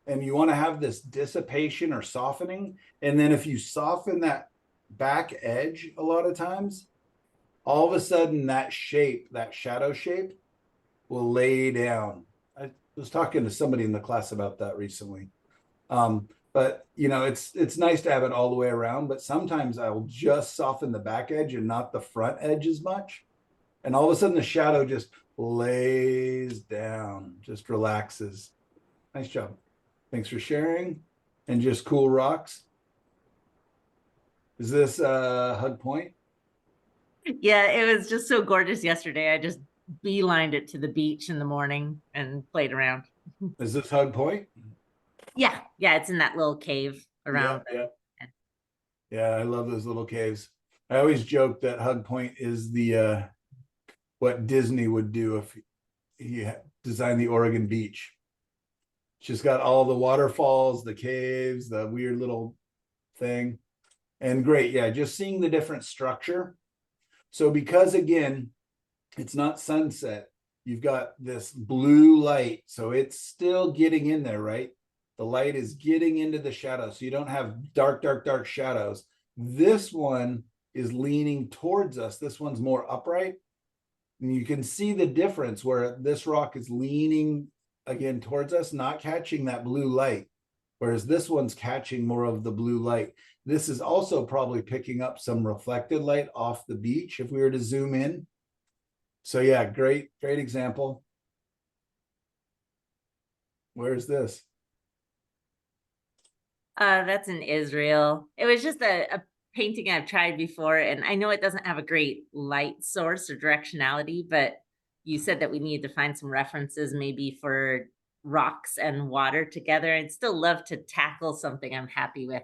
Speaker 1: And you want to have this dissipation or softening. And then if you soften that back edge a lot of times, all of a sudden that shape, that shadow shape, will lay down. I was talking to somebody in the class about that recently. But it's nice to have it all the way around, but sometimes I will just soften the back edge and not the front edge as much. And all of a sudden the shadow just lays down, just relaxes. Nice job. Thanks for sharing. And just cool rocks. Is this Hug Point?
Speaker 9: Yeah, it was just so gorgeous yesterday. I just beelined it to the beach in the morning and played around.
Speaker 1: Is this Hug Point?
Speaker 9: Yeah, it's in that little cave around.
Speaker 1: Yeah, I love those little caves. I always joke that Hug Point is the what Disney would do if he designed the Oregon beach. It's just got all the waterfalls, the caves, the weird little thing. And great, yeah, just seeing the different structure. So because again, it's not sunset, you've got this blue light, so it's still getting in there, right? The light is getting into the shadow, so you don't have dark, dark, dark shadows. This one is leaning towards us. This one's more upright. And you can see the difference where this rock is leaning again towards us, not catching that blue light, whereas this one's catching more of the blue light. This is also probably picking up some reflected light off the beach if we were to zoom in. So yeah, great example. Where's this?
Speaker 9: That's in Israel. It was just a painting I've tried before, and I know it doesn't have a great light source or directionality, but you said that we need to find some references maybe for rocks and water together. I'd still love to tackle something I'm happy with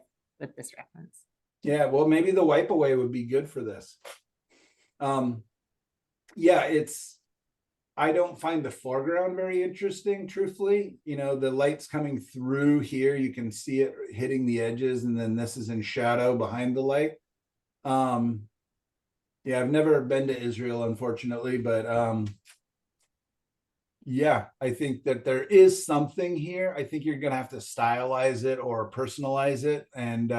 Speaker 9: this reference.
Speaker 1: Yeah, well, maybe the wipe away would be good for this. Yeah, I don't find the foreground very interesting, truthfully. The light's coming through here. You can see it hitting the edges, and then this is in shadow behind the light. Yeah, I've never been to Israel, unfortunately, but yeah, I think that there is something here. I think you're gonna have to stylize it or personalize it. And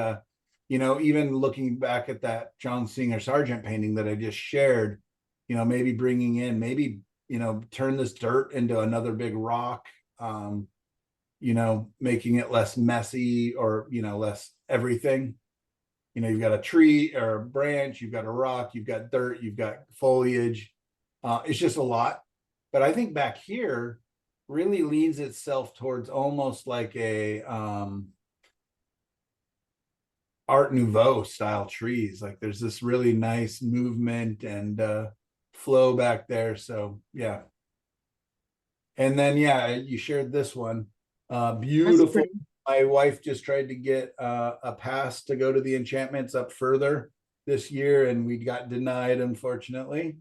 Speaker 1: even looking back at that John Singer Sargent painting that I just shared, maybe bringing in, maybe turn this dirt into another big rock, making it less messy or, less everything. You've got a tree or a branch, you've got a rock, you've got dirt, you've got foliage. It's just a lot. But I think back here really leans itself towards almost like a Art Nouveau style trees. Like there's this really nice movement and flow back there. So yeah. And then yeah, you shared this one. Beautiful. My wife just tried to get a pass to go to the enchantments up further this year, and we got denied, unfortunately.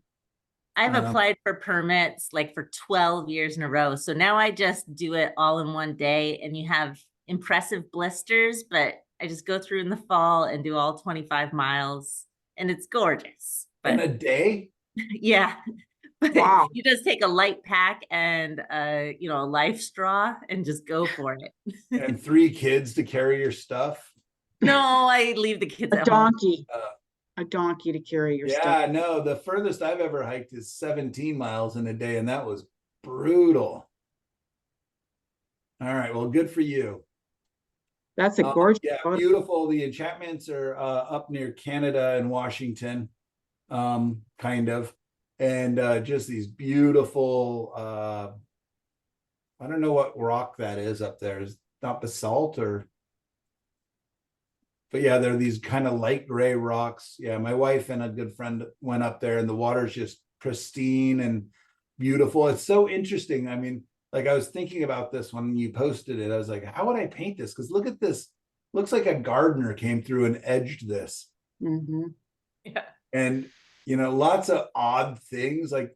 Speaker 9: I've applied for permits like for 12 years in a row. So now I just do it all in one day, and you have impressive blisters, but I just go through in the fall and do all 25 miles, and it's gorgeous.
Speaker 1: In a day?
Speaker 9: Yeah. But
Speaker 6: Wow.
Speaker 9: you just take a light pack and a life straw and just go for it.
Speaker 1: And 3 kids to carry your stuff?
Speaker 9: No, I leave the kids at
Speaker 6: donkey.
Speaker 9: home.
Speaker 6: A donkey to carry your stuff.
Speaker 1: Yeah, no, the furthest I've ever hiked is 17 miles in a day, and that was brutal. All right, well, good for you.
Speaker 6: That's a gorgeous photo.
Speaker 1: Beautiful. The enchantments are up near Canada and Washington, kind of, and just these beautiful I don't know what rock that is up there. Is not basalt or, but yeah, they're these kind of light gray rocks. Yeah, my wife and a good friend went up there and the water's just pristine and beautiful. It's so interesting. I mean, like I was thinking about this when you posted it. I was like, how would I paint this? Because look at this. Looks like a gardener came through and edged this.
Speaker 6: Mm-hmm.
Speaker 2: Yeah.
Speaker 1: And, you know, lots of odd things, like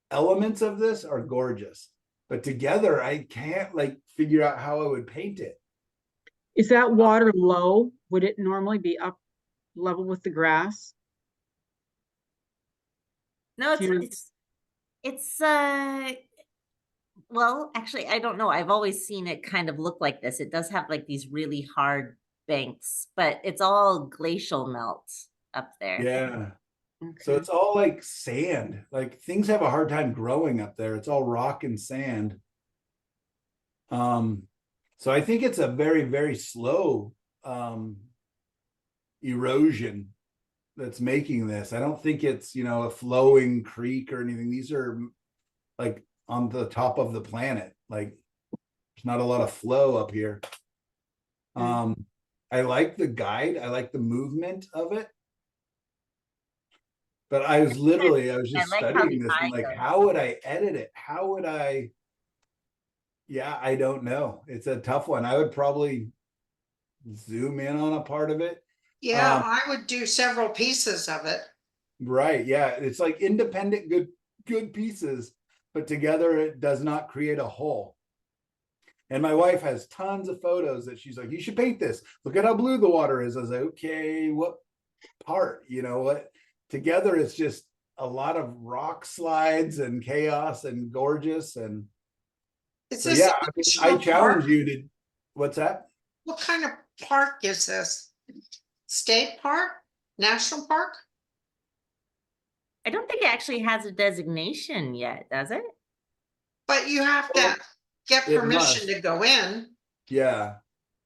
Speaker 1: elements of this are gorgeous, but together I can't like figure out how I would paint it.
Speaker 6: Is that water low? Would it normally be up level with the grass?
Speaker 9: No,
Speaker 6: Do you-
Speaker 9: it's well, actually, I don't know. I've always seen it kind of look like this. It does have like these really hard banks, but it's all glacial melt up there.
Speaker 1: Yeah. So
Speaker 6: Okay.
Speaker 1: it's all like sand, like things have a hard time growing up there. It's all rock and sand. So I think it's a very, very slow erosion that's making this. I don't think it's, you know, a flowing creek or anything. These are like on the top of the planet. Like there's not a lot of flow up here. I like the guide. I like the movement of it. But I was just
Speaker 9: I like how
Speaker 1: studying
Speaker 9: the
Speaker 1: this and
Speaker 9: eye
Speaker 1: like,
Speaker 9: goes.
Speaker 1: how would I edit it? How would I? Yeah, I don't know. It's a tough one. I would probably zoom in on a part of it.
Speaker 3: Yeah, I would do several pieces of it.
Speaker 1: Right. Yeah. It's like independent, good pieces, but together it does not create a whole. And my wife has tons of photos that she's like, you should paint this. Look at how blue the water is. I was like, okay, what part? You know what? Together it's just a lot of rock slides and chaos and gorgeous. And
Speaker 3: Is
Speaker 1: so
Speaker 3: this
Speaker 1: yeah,
Speaker 3: a
Speaker 1: I mean, I
Speaker 3: national
Speaker 1: challenge
Speaker 3: park?
Speaker 1: you to, what's that?
Speaker 3: What kind of park is this? State park? National park?
Speaker 9: I don't think it actually has a designation yet, does it?
Speaker 3: But you have to get
Speaker 1: It
Speaker 3: permission
Speaker 1: must.
Speaker 3: to go in.
Speaker 1: Yeah.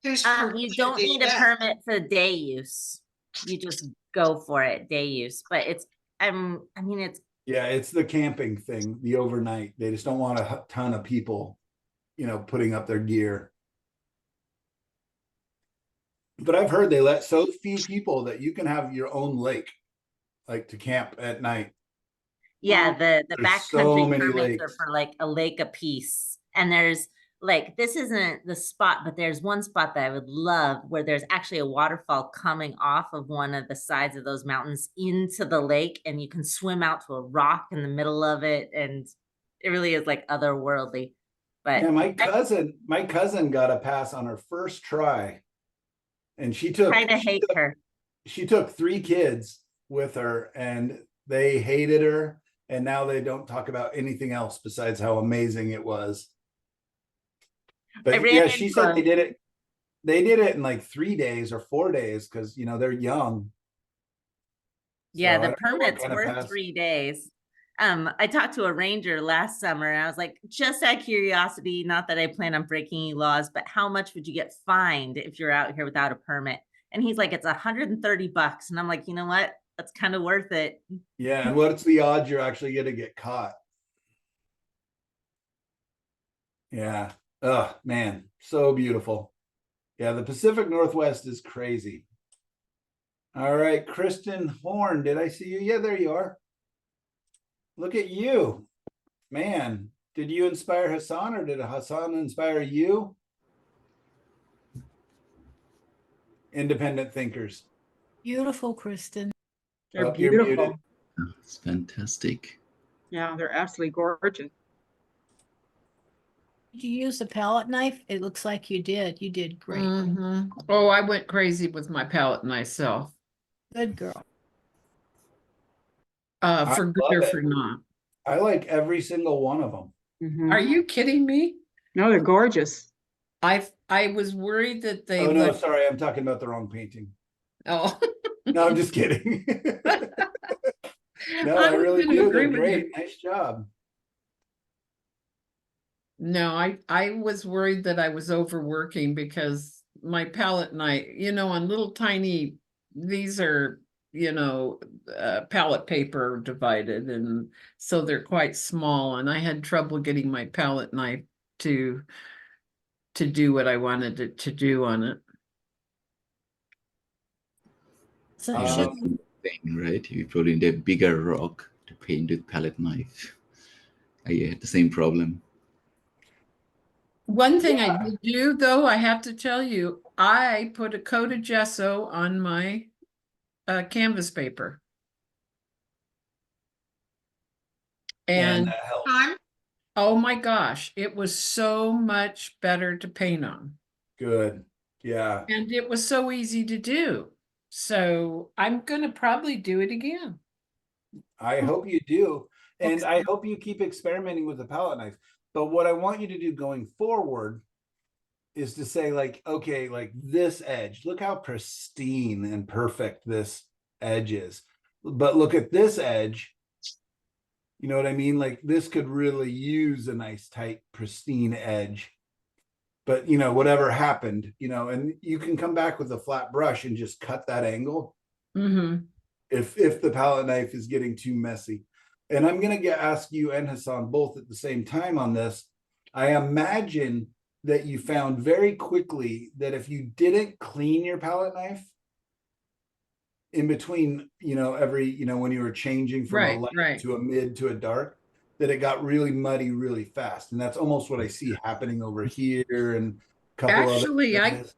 Speaker 3: Who's
Speaker 9: You
Speaker 3: permission
Speaker 9: don't
Speaker 3: do you
Speaker 9: need a
Speaker 3: get?
Speaker 9: permit for day use. You just go for it, day use. But it's, I mean, it's
Speaker 1: Yeah, it's the camping thing, the overnight. They just don't want a ton of people, you know, putting up their gear. But I've heard they let so few people that you can have your own lake, like to camp at night.
Speaker 9: yeah, the
Speaker 1: There's so
Speaker 9: backcountry
Speaker 1: many
Speaker 9: permits are
Speaker 1: lakes.
Speaker 9: for like a lake apiece. And there's like, this isn't the spot, but there's one spot that I would love where there's actually a waterfall coming off of one of the sides of those mountains into the lake, and you can swim out to a rock in the middle of it. And it really is like otherworldly. But
Speaker 1: Yeah, my cousin got a pass on her first try. And
Speaker 9: I kind of hate her.
Speaker 1: she took 3 kids with her and they hated her. And now they don't talk about anything else besides how amazing it was. But
Speaker 9: ran
Speaker 1: yeah, she
Speaker 9: into
Speaker 1: said
Speaker 9: a-
Speaker 1: they did it in like 3 days or 4 days because you know they're young.
Speaker 9: Yeah,
Speaker 1: So I
Speaker 9: the
Speaker 1: don't know what
Speaker 9: permits
Speaker 1: kind of
Speaker 9: were
Speaker 1: pass-
Speaker 9: 3 days. I talked to a ranger last summer and I was like, just out of curiosity, not that I plan on breaking any laws, but how much would you get fined if you're out here without a permit? And he's like, it's $130. And I'm like, you know what? That's kind of worth it.
Speaker 1: Yeah, and what's the odds you're actually gonna get caught? Yeah. Oh man, so beautiful. Yeah, the Pacific Northwest is crazy. All right, Kristen Horn, did I see you? Yeah, there you are. Look at you. Man, did you inspire Hassan or did Hassan inspire you? Independent thinkers.
Speaker 5: Beautiful, Kristen.
Speaker 6: They're
Speaker 1: Oh, you're muted.
Speaker 6: beautiful.
Speaker 8: Oh, it's fantastic.
Speaker 6: Yeah, they're absolutely gorgeous.
Speaker 5: Did you use a palette knife? It looks like you did. You did great.
Speaker 2: Mhm. Oh, I went crazy with my palette myself.
Speaker 5: Good girl.
Speaker 2: For good
Speaker 1: love
Speaker 2: or
Speaker 1: it.
Speaker 2: for not.
Speaker 1: I like every single one of them.
Speaker 6: Mhm.
Speaker 2: Are you kidding me?
Speaker 6: No, they're gorgeous.
Speaker 2: I was worried that they
Speaker 1: Oh no,
Speaker 2: would.
Speaker 1: sorry, I'm talking about the wrong painting.
Speaker 2: Oh.
Speaker 1: No, I'm just kidding. No,
Speaker 2: I
Speaker 1: I
Speaker 2: was
Speaker 1: really
Speaker 2: gonna
Speaker 1: do.
Speaker 2: agree
Speaker 1: They're
Speaker 2: with
Speaker 1: great.
Speaker 2: you.
Speaker 1: Nice job.
Speaker 2: No, I was worried that I was overworking because my palette knife, you know, on little tiny, these are, you know, palette paper divided, and so they're quite small, and I had trouble getting my palette knife to do what I wanted it to do on it.
Speaker 5: So
Speaker 8: Yeah,
Speaker 5: should
Speaker 8: that's the thing, right? You probably need a bigger rock to paint with palette knife. I had the same problem.
Speaker 2: One thing I did do, though, I have to tell you, I put a coat of gesso on my canvas paper. And
Speaker 1: that helps.
Speaker 3: Time?
Speaker 2: oh my gosh, it was so much better to paint on.
Speaker 1: Good. Yeah.
Speaker 2: And it was so easy to do. So I'm gonna probably do it again.
Speaker 1: I hope you do. And I hope you keep experimenting with the palette knife. But what I want you to do going forward is to say, like, okay, like this edge, look how pristine and perfect this edge is. But look at this edge. You know what I mean? Like this could really use a nice, tight, pristine edge. But you know, whatever happened, you know, and you can come back with a flat brush and just cut that angle
Speaker 2: Mm-hmm.
Speaker 1: if the palette knife is getting too messy. And I'm gonna ask you and Hassan both at the same time on this. I imagine that you found very quickly that if you didn't clean your palette knife in between, you know, every, you know, when you were changing from a
Speaker 2: Right,
Speaker 1: light
Speaker 2: right.
Speaker 1: to a mid to a dark, that it got really muddy really fast. And that's almost what I see happening over here and a couple
Speaker 2: Actually,
Speaker 1: other
Speaker 2: I
Speaker 1: areas.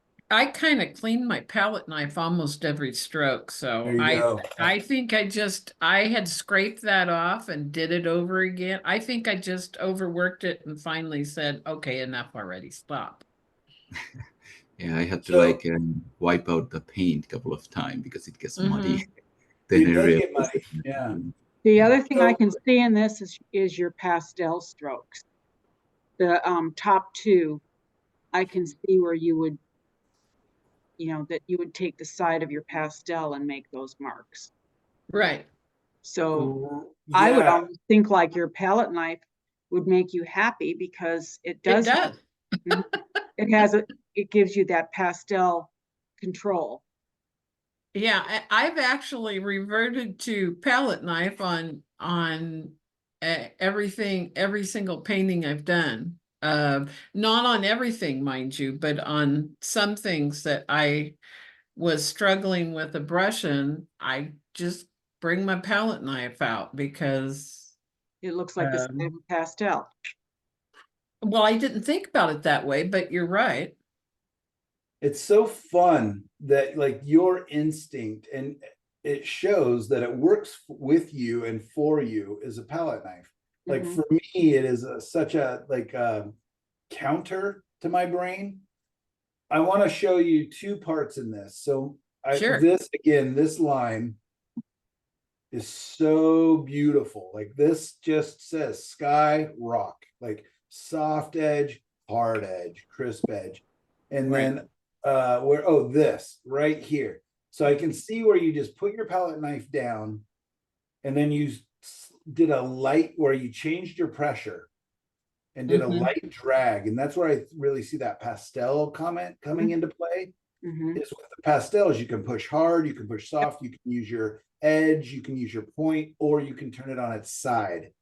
Speaker 2: kind of clean my palette knife almost every stroke. So
Speaker 1: There you go.
Speaker 2: I think I had scraped that off and did it over again. I think I just overworked it and finally said, okay, enough already, stop.
Speaker 8: Yeah, I had to
Speaker 1: So-
Speaker 8: like wipe out the paint a couple of times because it gets muddy.
Speaker 1: It
Speaker 8: Then I
Speaker 1: does
Speaker 8: realized
Speaker 1: get muddy,
Speaker 8: that-
Speaker 1: yeah.
Speaker 6: The other thing I
Speaker 1: So-
Speaker 6: can see in this is your pastel strokes. The top two, I can see where you would, you know, that you would take the side of your pastel and make those marks.
Speaker 2: Right.
Speaker 6: So I would
Speaker 1: Yeah,
Speaker 6: almost think like your palette knife would make you happy because it
Speaker 2: It
Speaker 6: does.
Speaker 2: does.
Speaker 6: It gives you that pastel control.
Speaker 2: Yeah, I've actually reverted to palette knife on everything, every single painting I've done. Not on everything, mind you, but on some things that I was struggling with a brush in, I just bring my palette knife out because,
Speaker 6: It looks like the side of a pastel.
Speaker 2: well, I didn't think about it that way, but you're right.
Speaker 1: it's so fun that like your instinct, and it shows that it works with you and for you, is a palette knife. Like
Speaker 6: Mhm.
Speaker 1: for me, it is such a like counter to my brain. I want to show you two parts in this. So
Speaker 2: Sure.
Speaker 1: this again, this line is so beautiful. Like this just says sky rock, like soft edge, hard edge, crisp edge. And
Speaker 2: Right.
Speaker 1: then where, oh, this right here. So I can see where you just put your palette knife down and then you did a light where you changed your pressure and did a
Speaker 2: Mhm.
Speaker 1: light drag. And that's where I really see that pastel comment coming into play.
Speaker 6: Mhm.
Speaker 1: Is with the pastels, you can push hard, you can push soft, you can use your edge, you can use your point, or you can turn it on its side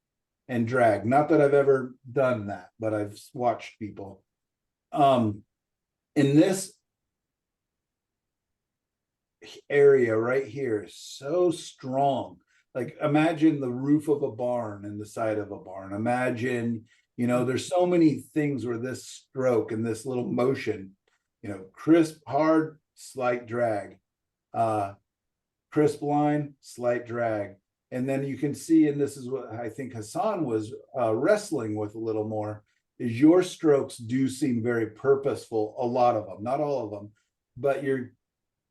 Speaker 1: and drag. Not that I've ever done that, but I've watched people. In this area right here is so strong. Like imagine the roof of a barn and the side of a barn. Imagine, you know, there's so many things where this stroke and this little motion, you know, crisp, hard, slight drag, crisp line, slight drag. And then you can see, and this is what I think Hassan was wrestling with a little more, is your strokes do seem very purposeful, a lot of them, not all of them, but you're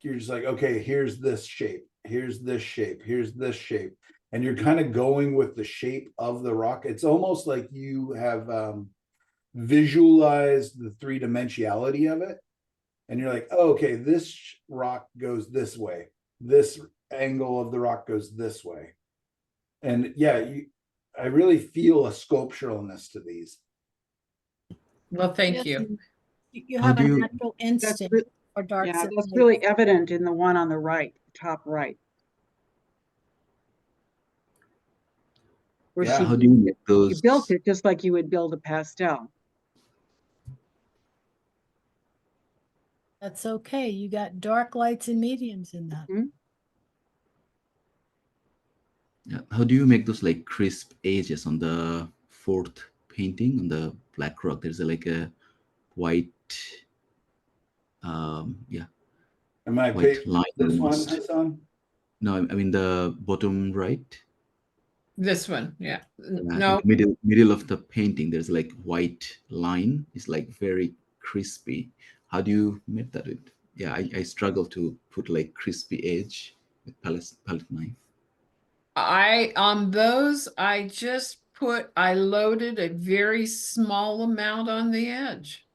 Speaker 1: just like, okay, here's this shape, here's this shape, here's this shape. And you're kind of going with the shape of the rock. It's almost like you have visualized the three-dimensionality of it. And you're like, oh, okay, this rock goes this way. This angle of the rock goes this way. And yeah, I really feel a sculpturalness to these.
Speaker 2: Well, thank
Speaker 5: Yes,
Speaker 2: you.
Speaker 5: you
Speaker 8: How
Speaker 5: have a
Speaker 8: do you-
Speaker 5: natural instinct
Speaker 6: re-
Speaker 5: for darks
Speaker 6: Yeah,
Speaker 5: and
Speaker 6: that's
Speaker 5: lights.
Speaker 6: really evident in the one on the right, top right. Where
Speaker 1: Yeah.
Speaker 6: she
Speaker 8: How do you make
Speaker 6: you
Speaker 8: those?
Speaker 6: built it just like you would build a pastel.
Speaker 5: That's okay. You got dark lights and mediums in that.
Speaker 8: Yeah. How do you make those like crisp edges on the fourth painting on the black rock? There's like a white, yeah,
Speaker 1: Am I
Speaker 8: white
Speaker 1: paying
Speaker 8: line
Speaker 1: this one,
Speaker 8: almost.
Speaker 1: Hassan?
Speaker 8: No, I mean the bottom right.
Speaker 2: This one, yeah.
Speaker 8: In
Speaker 2: No,
Speaker 8: the middle of the painting, there's like white line. It's like very crispy. How do you make that? Yeah, I struggle to put like crispy edge with palette knife.
Speaker 2: on those, I loaded a very small amount on the edge.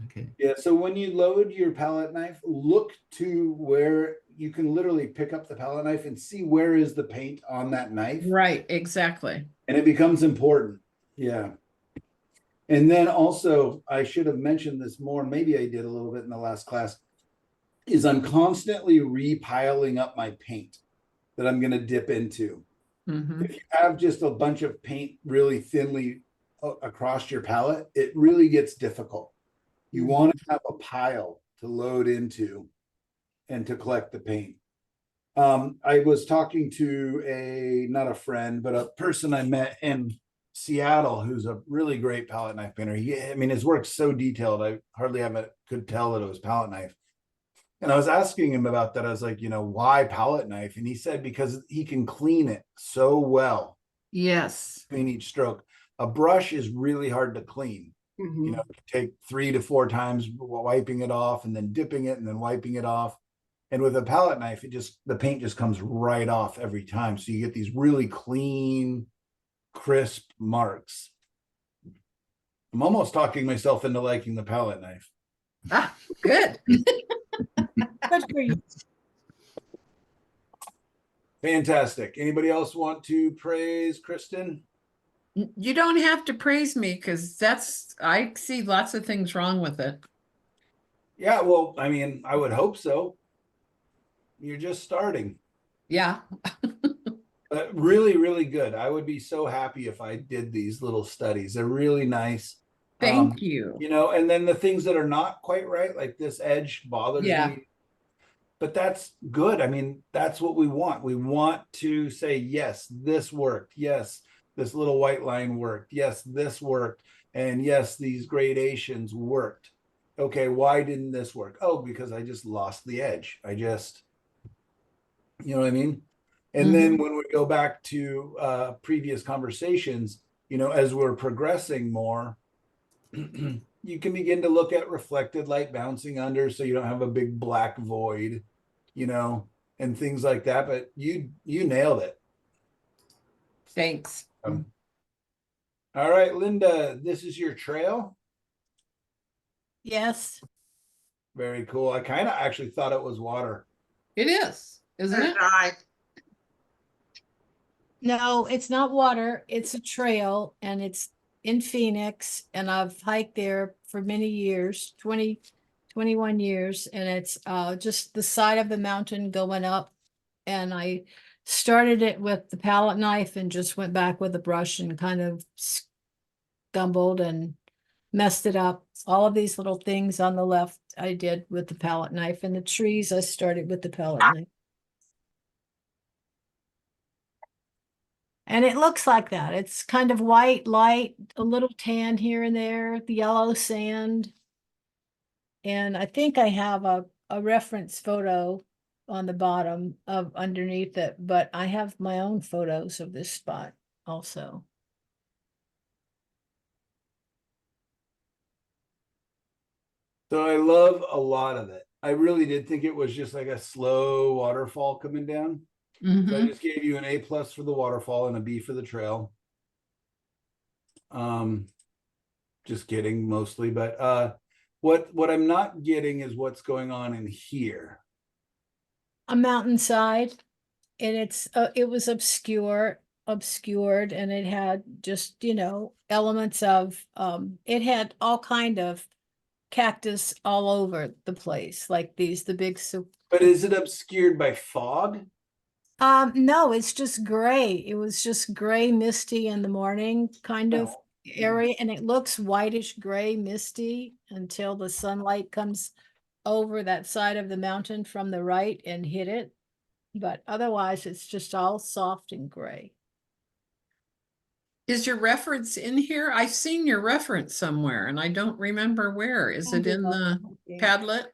Speaker 8: Okay.
Speaker 1: Yeah, so when you load your palette knife, look to where you can literally pick up the palette knife and see where is the paint on that knife.
Speaker 2: Right, exactly.
Speaker 1: And it becomes important. Yeah. And then also, I should have mentioned this more, maybe I did a little bit in the last class, is I'm constantly repiling up my paint that I'm going to dip into.
Speaker 2: Mhm.
Speaker 1: If you have just a bunch of paint really thinly across your palette, it really gets difficult. You want to have a pile to load into and to collect the paint. I was talking to not a friend, but a person I met in Seattle who's a really great palette knife painter. I mean, his work's so detailed, I hardly could tell that it was palette knife. And I was asking him about that. I was like, why palette knife? And he said, because he can clean it so well
Speaker 2: Yes.
Speaker 1: between each stroke. A brush is really hard to clean. Take 3 to 4 times wiping it off and then dipping it and then wiping it off. And with a palette knife, the paint just comes right off every time. So you get these really clean, crisp marks. I'm almost talking myself into liking the palette knife.
Speaker 2: Ah, good.
Speaker 5: Good for you.
Speaker 1: Fantastic. Anybody else want to praise Kristen?
Speaker 2: You don't have to praise me because I see lots of things wrong with it.
Speaker 1: Yeah, well, I mean, I would hope so. You're just starting.
Speaker 2: Yeah.
Speaker 1: But really, really good. I would be so happy if I did these little studies. They're really nice.
Speaker 2: Thank you.
Speaker 1: And then the things that are not quite right, like this edge bothers me. But that's good. I mean, that's what we want. We want to say, yes, this worked. Yes, this little white line worked. Yes, this worked. And yes, these gradations worked. Okay, why didn't this work? Oh, because I just lost the edge. You know what I mean? And then when we go back to previous conversations, as we're progressing more, you can begin to look at reflected light bouncing under so you don't have a big black void, and things like that. But you nailed it.
Speaker 2: Thanks.
Speaker 1: All right, Linda, this is your trail.
Speaker 5: Yes.
Speaker 1: Very cool. I kind of actually thought it was water.
Speaker 2: It is, isn't it?
Speaker 5: No, it's not water. It's a trail and it's in Phoenix and I've hiked there for many years, 21 years. And it's just the side of the mountain going up. And I started it with the palette knife and just went back with a brush and kind of stumbled and messed it up. All of these little things on the left I did with the palette knife, and the trees I started with the palette knife. And it looks like that. It's kind of white, light, a little tan here and there, the yellow sand. And I think I have a reference photo on the bottom of underneath it, but I have my own photos of this spot also.
Speaker 1: So I love a lot of it. I really did think it was just like a slow waterfall coming down. So I just gave you an A+ for the waterfall and a B for the trail. Just kidding mostly, but what I'm not getting is what's going on in here.
Speaker 5: A mountainside, and it was obscured, and it had just, elements of it had all kind of cactus all over the place, like the big
Speaker 1: But is it obscured by fog?
Speaker 5: no, it's just gray. It was just gray, misty in the morning, kind of. area, and it looks whitish gray, misty until the sunlight comes over that side of the mountain from the right and hit it. But otherwise, it's just all soft and gray.
Speaker 2: Is your reference in here? I've seen your reference somewhere and I don't remember where. Is it in the Padlet?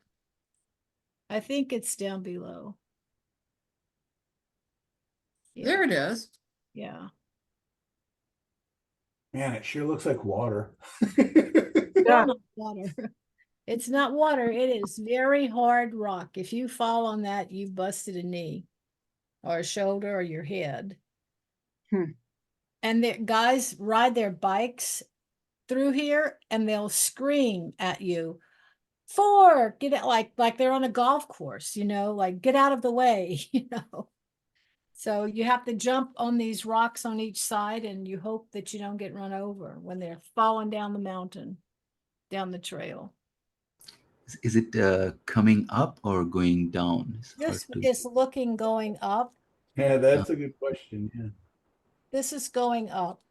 Speaker 5: I think it's down below.
Speaker 2: There it is.
Speaker 5: Yeah.
Speaker 1: Man, it sure looks like water.
Speaker 6: Yeah.
Speaker 5: Not water. It's not water. It is very hard rock. If you fall on that, you've busted a knee or a shoulder or your head.
Speaker 6: Hmm.
Speaker 5: And the guys ride their bikes through here and they'll scream at you, get it, like they're on a golf course, like get out of the way, So you have to jump on these rocks on each side and you hope that you don't get run over when they're falling down the mountain, down the trail.
Speaker 8: Is it coming up or going down? It's hard
Speaker 5: This
Speaker 8: to.
Speaker 5: is looking going up.
Speaker 1: Yeah, that's a good question. Yeah.
Speaker 5: This is going up.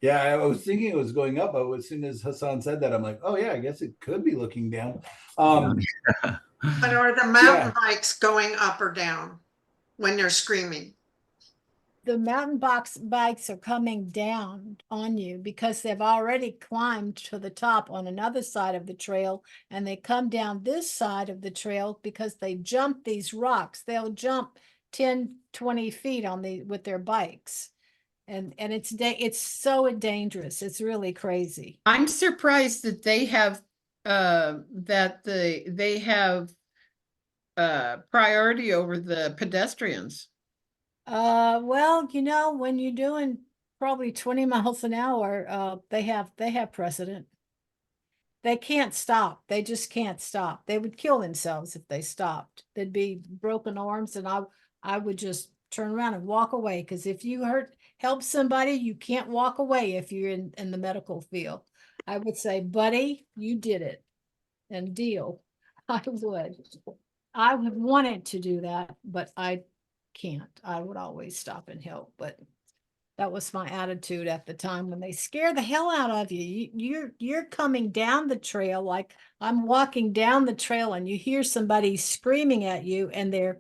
Speaker 1: Yeah, I was thinking it was going up, but as soon as Hassan said that, I'm like, oh yeah, I guess it could be looking down.
Speaker 3: But are the mountain bikes going up or down when they're screaming?
Speaker 5: The mountain bikes are coming down on you because they've already climbed to the top on another side of the trail, and they come down this side of the trail because they jump these rocks. They'll jump 10, 20 feet with their bikes. And it's so dangerous. It's really crazy.
Speaker 2: I'm surprised that they have they have priority over the pedestrians.
Speaker 5: Well, when you're doing probably 20 miles an hour, they have precedent. They can't stop. They just can't stop. They would kill themselves if they stopped. There'd be broken arms, and I would just turn around and walk away, because if you help somebody, you can't walk away if you're in the medical field. I would say, buddy, you did it, and deal. I would wanted to do that, but I can't. I would always stop and help, but that was my attitude at the time. When they scare the hell out of you, you're coming down the trail, like I'm walking down the trail, and you hear somebody screaming at you and they're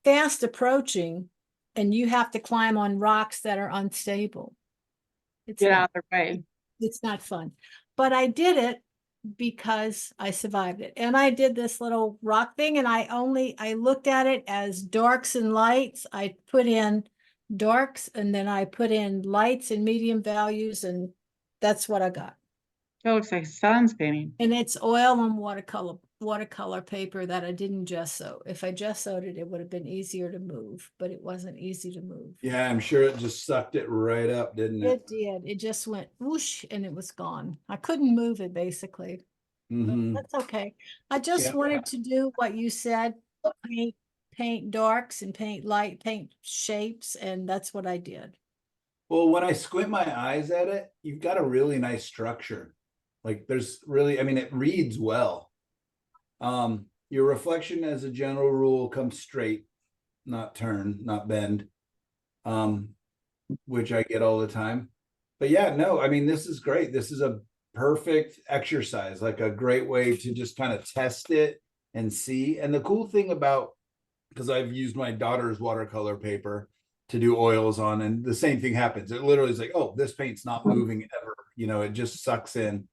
Speaker 5: fast approaching, and you have to climb on rocks that are unstable.
Speaker 6: Get out of their way.
Speaker 5: It's not fun, but I did it because I survived it. And I did this little rock thing, and I looked at it as darks and lights. I put in darks, and then I put in lights and medium values, and that's what I got.
Speaker 6: That looks like Sun's painting.
Speaker 5: And it's oil and watercolor paper that I didn't gesso. If I gessoed it, it would have been easier to move, but it wasn't easy to move.
Speaker 1: Yeah, I'm sure it just sucked it right up, didn't it?
Speaker 5: It did. It just went whoosh and it was gone. I couldn't move it basically.
Speaker 1: Mhm.
Speaker 5: That's okay. I just
Speaker 1: Yeah.
Speaker 5: wanted to do what you said, paint darks and paint light, paint shapes, and that's what I did.
Speaker 1: Well, when I squint my eyes at it, you've got a really nice structure. Like there's really, I mean, it reads well. Your reflection as a general rule comes straight, not turn, not bend. Which I get all the time. But yeah, no, I mean, this is great. This is a perfect exercise, like a great way to just kind of test it and see. And the cool thing about, because I've used my daughter's watercolor paper to do oils on, and the same thing happens. It literally is like, oh, this paint's not moving ever. It just sucks in.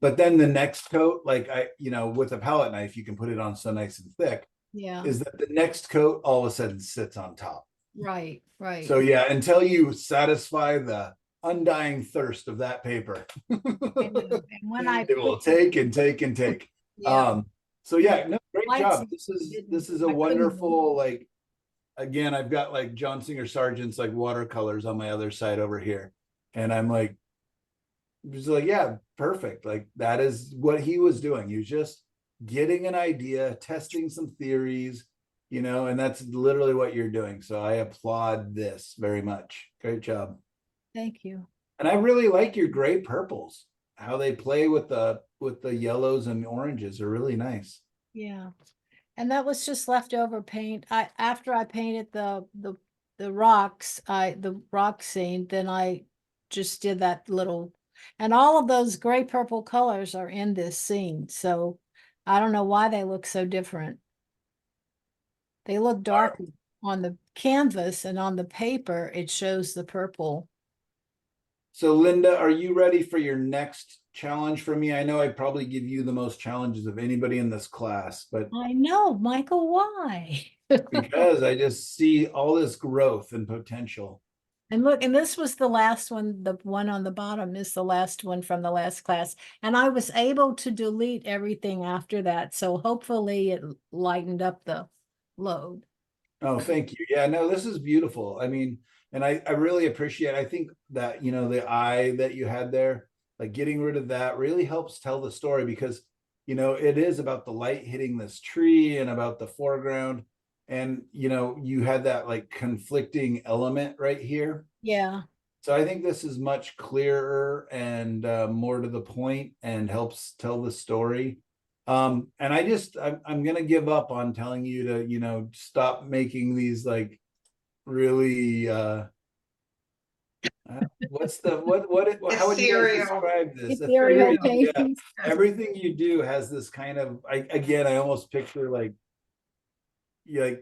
Speaker 1: But then the next coat, like with a palette knife, you can put it on so nice and thick.
Speaker 5: Yeah.
Speaker 1: Is that the next coat all of a sudden sits on top.
Speaker 5: Right.
Speaker 1: So yeah, until you satisfy the undying thirst of that paper,
Speaker 5: And when I
Speaker 1: it will take and take and take.
Speaker 5: Yeah.
Speaker 1: So yeah, no, great
Speaker 5: Lights
Speaker 1: job. This is a
Speaker 5: I couldn't
Speaker 1: wonderful, like, again, I've got like John Singer Sargent's like watercolors on my other side over here. And I'm like, just like, yeah, perfect. Like that is what he was doing. He was just getting an idea, testing some theories, and that's literally what you're doing. So I applaud this very much. Great job.
Speaker 5: Thank you.
Speaker 1: And I really like your gray purples. How they play with the yellows and oranges are really nice.
Speaker 5: Yeah. And that was just leftover paint. After I painted the rocks, the rock scene, then I just did that little, And all of those gray purple colors are in this scene. So I don't know why they look so different. They look dark on the canvas, and on the paper, it shows the purple.
Speaker 1: So Linda, are you ready for your next challenge for me? I know I probably give you the most challenges of anybody in this class, but
Speaker 5: I know, Michael, why?
Speaker 1: because I just see all this growth and potential.
Speaker 5: And look, and this was the last one, the one on the bottom is the last one from the last class. And I was able to delete everything after that. So hopefully it lightened up the load.
Speaker 1: Oh, thank you. Yeah, no, this is beautiful. I mean, and I really appreciate, I think that, you know, the eye that you had there, like getting rid of that really helps tell the story because, you know, it is about the light hitting this tree and about the foreground. And, you know, you had that like conflicting element right here.
Speaker 5: Yeah.
Speaker 1: So I think this is much clearer and more to the point and helps tell the story. And I'm gonna give up on telling you to, you know, stop making these like really how would you guys
Speaker 3: Ethereal.
Speaker 1: describe this?
Speaker 5: Ethereal
Speaker 1: Ethereal, yeah.
Speaker 5: paintings.
Speaker 1: Everything you do has this kind of I almost picture like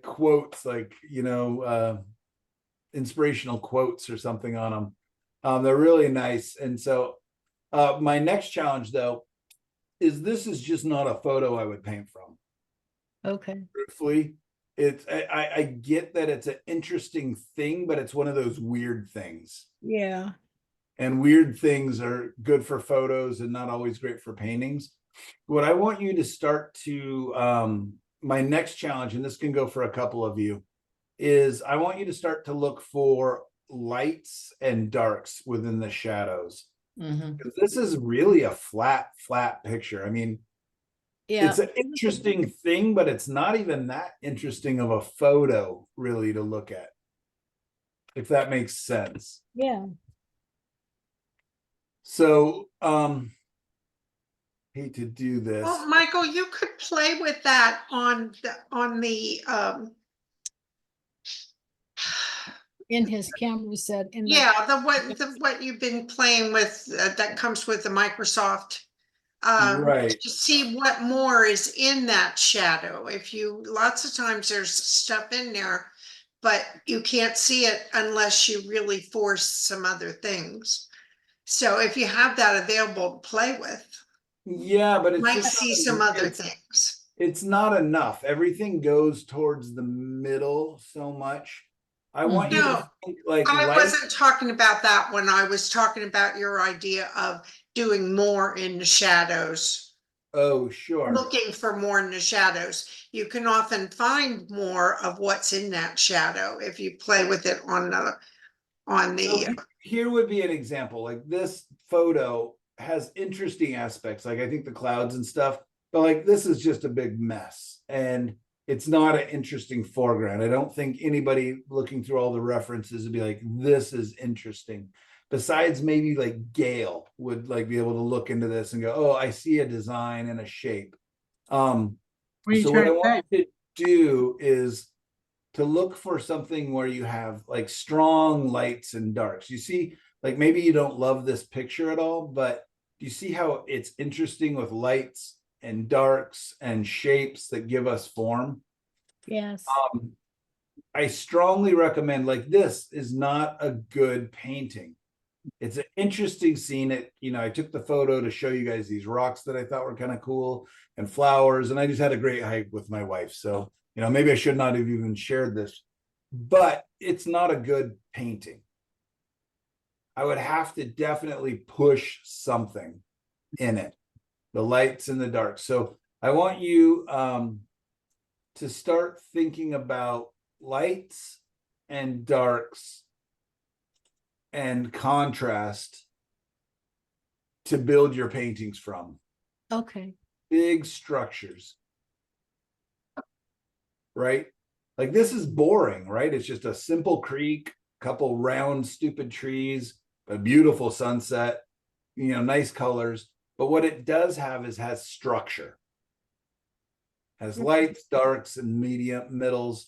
Speaker 1: quotes, like, you know, inspirational quotes or something on them. They're really nice. And so my next challenge though is this is just not a photo I would paint from.
Speaker 5: Okay.
Speaker 1: Truthfully, it's I get that it's an interesting thing, but it's one of those weird things.
Speaker 5: Yeah.
Speaker 1: And weird things are good for photos and not always great for paintings. What I want you to start to my next challenge, and this can go for a couple of you, is I want you to start to look for lights and darks within the shadows.
Speaker 2: Mhm.
Speaker 1: Because this is really a flat picture. I mean,
Speaker 5: Yeah.
Speaker 1: it's an interesting thing, but it's not even that interesting of a photo really to look at, if that makes sense.
Speaker 5: Yeah.
Speaker 1: So, hate to do this.
Speaker 3: Well, Michael, you could play with that on the
Speaker 5: In his camera set. In the,
Speaker 3: yeah, what you've been playing with that comes with the Microsoft.
Speaker 1: Right.
Speaker 3: To see what more is in that shadow. If you, lots of times there's stuff in there, but you can't see it unless you really force some other things. So if you have that available to play with,
Speaker 1: Yeah, but
Speaker 3: you
Speaker 1: it's
Speaker 3: might
Speaker 1: just
Speaker 3: see some other things.
Speaker 1: it's not enough. Everything goes towards the middle so much. I want you
Speaker 3: No,
Speaker 1: to think like
Speaker 3: I
Speaker 1: light.
Speaker 3: wasn't talking about that when I was talking about your idea of doing more in the shadows.
Speaker 1: Oh, sure.
Speaker 3: Looking for more in the shadows. You can often find more of what's in that shadow if you play with it on
Speaker 1: So here would be an example. Like this photo has interesting aspects. Like I think the clouds and stuff, but like this is just a big mess and it's not an interesting foreground. I don't think anybody looking through all the references would be like, this is interesting. Besides maybe like Gail would like be able to look into this and go, oh, I see a design and a shape.
Speaker 6: What are you
Speaker 1: So
Speaker 6: trying
Speaker 1: what I
Speaker 6: to say?
Speaker 1: want you to do is to look for something where you have like strong lights and darks. You see, like maybe you don't love this picture at all, but you see how it's interesting with lights and darks and shapes that give us form.
Speaker 5: yes.
Speaker 1: I strongly recommend, like, this is not a good painting. It's an interesting scene. I took the photo to show you guys these rocks that I thought were kind of cool and flowers, and I just had a great hike with my wife. So, maybe I should not have even shared this, but it's not a good painting. I would have to definitely push something in it, the lights and the dark. So I want you to start thinking about lights and darks and contrast to build your paintings from.
Speaker 5: Okay.
Speaker 1: Big structures, right? Like this is boring, right? It's just a simple creek, couple round stupid trees, a beautiful sunset, nice colors. But what it does have has structure, has lights, darks, and medium middles.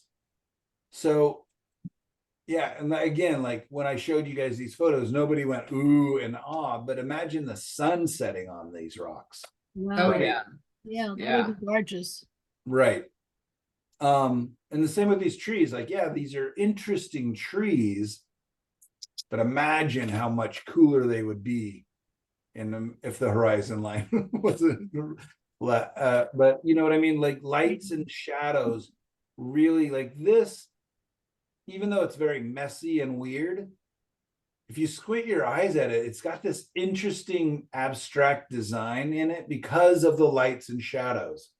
Speaker 1: So Yeah, and again, like when I showed you guys these photos, nobody went ooh and ah, but imagine the sun setting on these rocks.
Speaker 5: Wow.
Speaker 2: Oh, yeah.
Speaker 5: Yeah, that
Speaker 2: Yeah.
Speaker 5: would be gorgeous.
Speaker 1: Right. And the same with these trees. Like, yeah, these are interesting trees, but imagine how much cooler they would be in them if the horizon line wasn't. But you know what I mean? Like lights and shadows, really like this. Even though it's very messy and weird, if you squint your eyes at it, it's got this interesting abstract design in it because of the lights and shadows.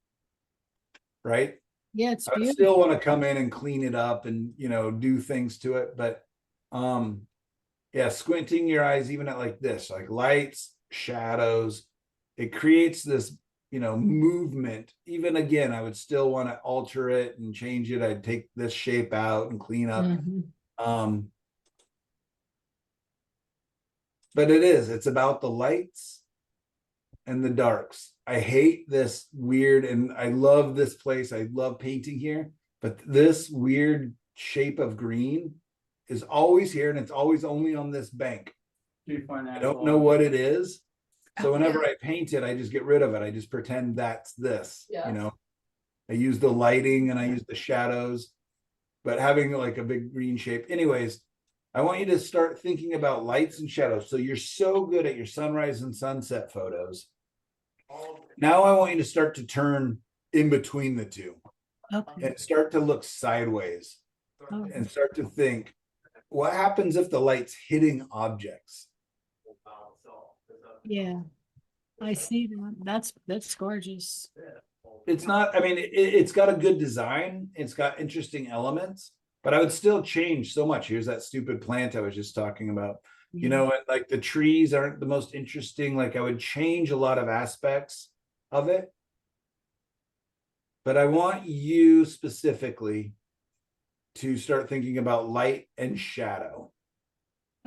Speaker 1: Right?
Speaker 5: Yeah, it's
Speaker 1: I
Speaker 5: beautiful.
Speaker 1: still want to come in and clean it up and do things to it, but yeah, squinting your eyes even at like this, like lights, shadows, it creates this movement. Even again, I would still want to alter it and change it. I'd take this shape out and clean up. But it's about the lights and the darks. I hate this weird, and I love this place. I love painting here, but this weird shape of green is always here, and it's always only on this bank. I don't know what it is. So whenever I paint it, I just get rid of it. I just pretend that's this, I use the lighting and I use the shadows, but having like a big green shape. Anyways, I want you to start thinking about lights and shadows. So you're so good at your sunrise and sunset photos. Now I want you to start to turn in between the two and start to look sideways and start to think, what happens if the light's hitting objects?
Speaker 5: Yeah, I see that. That's gorgeous.
Speaker 1: It's not, I mean, it's got a good design. It's got interesting elements, but I would still change so much. Here's that stupid plant I was just talking about. Like the trees aren't the most interesting. Like I would change a lot of aspects of it. But I want you specifically to start thinking about light and shadow.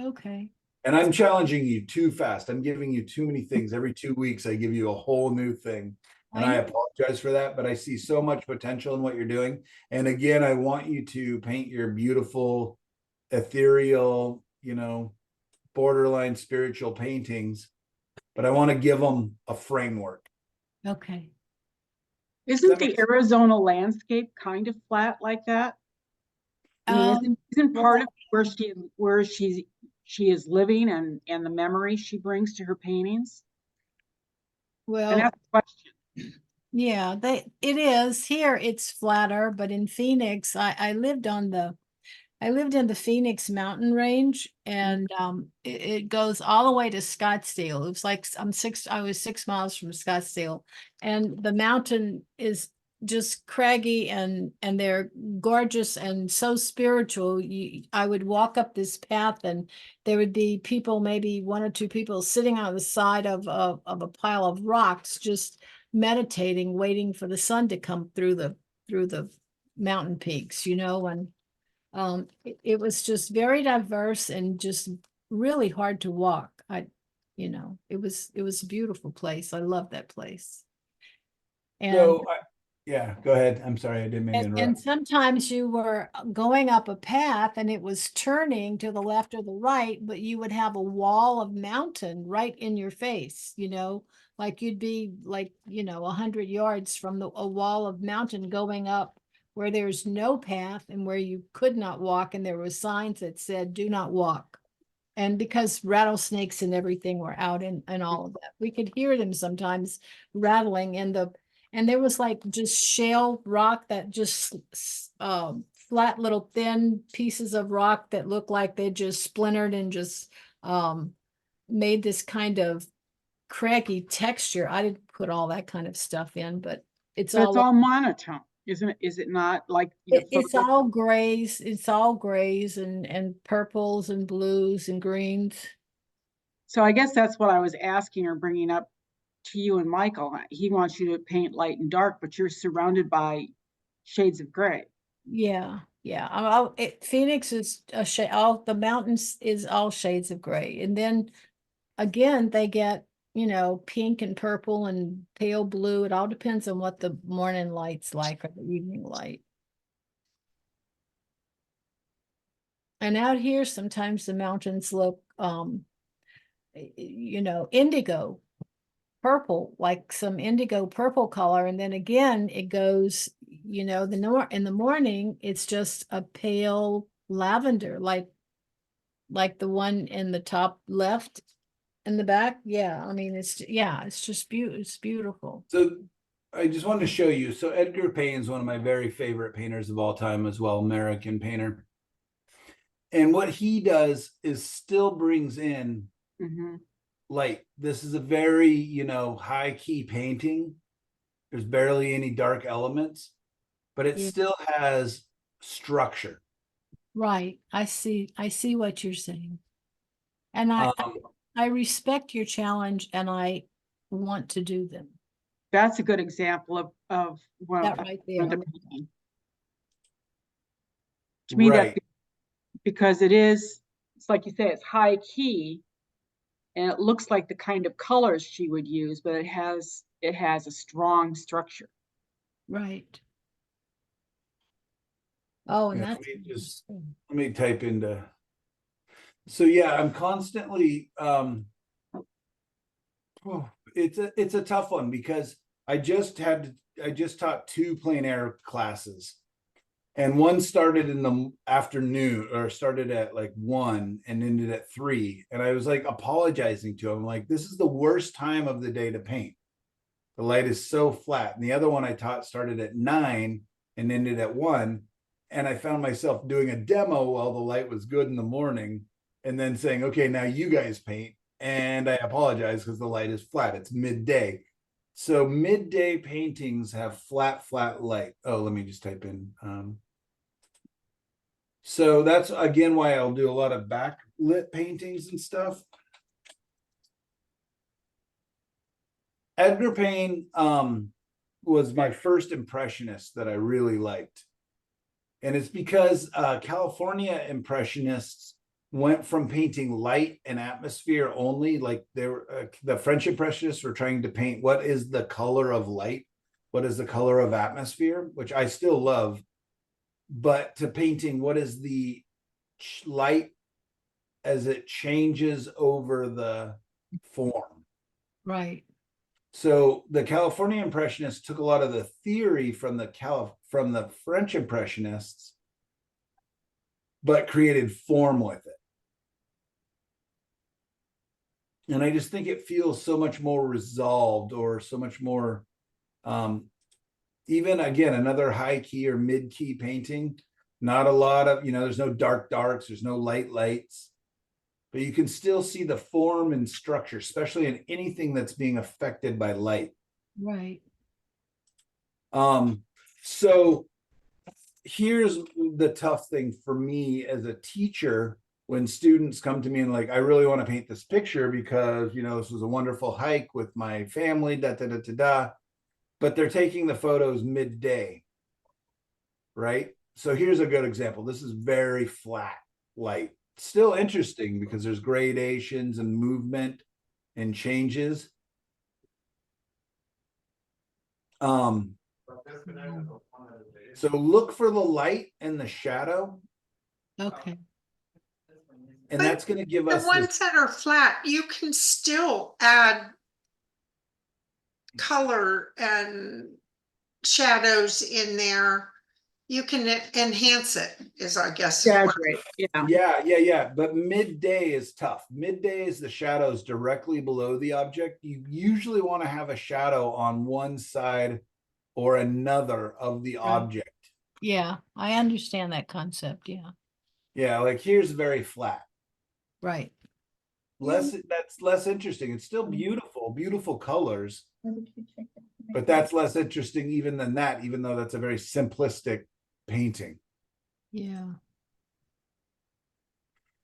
Speaker 5: Okay.
Speaker 1: And I'm challenging you too fast. I'm giving you too many things. Every 2 weeks, I give you a whole new thing. And I apologize for that, but I see so much potential in what you're doing. And again, I want you to paint your beautiful, ethereal, borderline spiritual paintings, but I want to give them a framework.
Speaker 5: Okay.
Speaker 6: Isn't the Arizona landscape kind of flat like that? I mean, isn't part of where she is living and the memory she brings to her paintings?
Speaker 5: Well,
Speaker 6: and that's the question.
Speaker 5: Yeah, it is. Here it's flatter, but in Phoenix, I lived in the Phoenix mountain range, and it goes all the way to Scottsdale. It was like I was 6 miles from Scottsdale, and the mountain is just craggy and they're gorgeous and so spiritual. I would walk up this path and there would be people, maybe one or two people sitting on the side of a pile of rocks, just meditating, waiting for the sun to come through the mountain peaks, and it was just very diverse and just really hard to walk. It was a beautiful place. I love that place. And
Speaker 1: Yeah, go ahead. I'm sorry, I didn't mean to
Speaker 5: and
Speaker 1: interrupt.
Speaker 5: sometimes you were going up a path and it was turning to the left or the right, but you would have a wall of mountain right in your face, like you'd be like, 100 yards from a wall of mountain going up where there's no path and where you could not walk. And there were signs that said, do not walk. And because rattlesnakes and everything were out and all of that, we could hear them sometimes rattling, and there was like just shale rock that just flat little thin pieces of rock that looked like they just splintered and just made this kind of craggy texture. I didn't put all that kind of stuff in, but it's all
Speaker 6: monotone, isn't it? Is it not like
Speaker 5: it's all grays. It's all grays and purples and blues and greens.
Speaker 6: So I guess that's what I was asking or bringing up to you and Michael. He wants you to paint light and dark, but you're surrounded by shades of gray.
Speaker 5: Yeah. Phoenix is a shade. All the mountains is all shades of gray, and then again they get pink and purple and pale blue. It all depends on what the morning light's like or the evening light. and out here, sometimes the mountains look, indigo, purple, like some indigo purple color. And then again, it goes, in the morning, it's just a pale lavender, like the one in the top left in the back. Yeah. I mean, it's just beautiful. It's beautiful.
Speaker 1: So I just wanted to show you. So Edgar Payne is one of my very favorite painters of all time as well, American painter. And what he does is still brings in
Speaker 6: Mm-hmm.
Speaker 1: light. This is a very, high key painting. There's barely any dark elements, but it
Speaker 5: Yeah.
Speaker 1: still has structure.
Speaker 5: Right. I see what you're saying. And I respect your challenge, and I want to do them.
Speaker 6: That's a good example of one
Speaker 5: That
Speaker 6: of
Speaker 5: right
Speaker 6: one of
Speaker 5: there.
Speaker 6: the painting. To me,
Speaker 1: Right.
Speaker 6: because it's like you say, it's high key, and it looks like the kind of colors she would use, but it has a strong structure.
Speaker 5: Right. Oh, and
Speaker 1: Yeah,
Speaker 5: that's
Speaker 1: let me type into. So yeah, I'm constantly it's a tough one because I just taught 2 plein air classes, and one started in the afternoon, or started at like 1 and ended at 3. And I was like apologizing to him, like, this is the worst time of the day to paint. The light is so flat. And the other one I taught started at 9 and ended at 1. And I found myself doing a demo while the light was good in the morning, and then saying, okay, now you guys paint. And I apologize because the light is flat. It's midday. So midday paintings have flat light. Oh, let me just type in. So that's again why I'll do a lot of backlit paintings and stuff. Edgar Payne was my first impressionist that I really liked. And it's because California impressionists went from painting light and atmosphere only, like the French impressionists were trying to paint what is the color of light, what is the color of atmosphere, which I still love, but to painting what is the light as it changes over the form.
Speaker 5: right.
Speaker 1: So the California impressionists took a lot of the theory from the French impressionists, but created form with it. And I just think it feels so much more resolved, or so much more, even again, another high key or mid key painting, not a lot of, there's no darks, there's no lights, but you can still see the form and structure, especially in anything that's being affected by light.
Speaker 5: Right.
Speaker 1: So here's the tough thing for me as a teacher, when students come to me and like, I really want to paint this picture because, this was a wonderful hike with my family, but they're taking the photos midday, right? So here's a good example. This is very flat light. Still interesting because there's gradations and movement and changes. So look for the light and the shadow,
Speaker 5: Okay.
Speaker 1: and
Speaker 3: But
Speaker 1: that's going to give
Speaker 3: The
Speaker 1: us this.
Speaker 3: ones that are flat, you can still add color and shadows in there. You can enhance it, is I guess.
Speaker 6: Exaggerate, yeah.
Speaker 1: Yeah. But midday is tough. Midday is the shadows directly below the object. You usually want to have a shadow on one side or another of the object.
Speaker 5: Yeah, I understand that concept. Yeah.
Speaker 1: Yeah, like here's very flat.
Speaker 5: Right.
Speaker 1: That's less interesting. It's still beautiful colors, but that's less interesting even than that, even though that's a very simplistic painting.
Speaker 5: Yeah.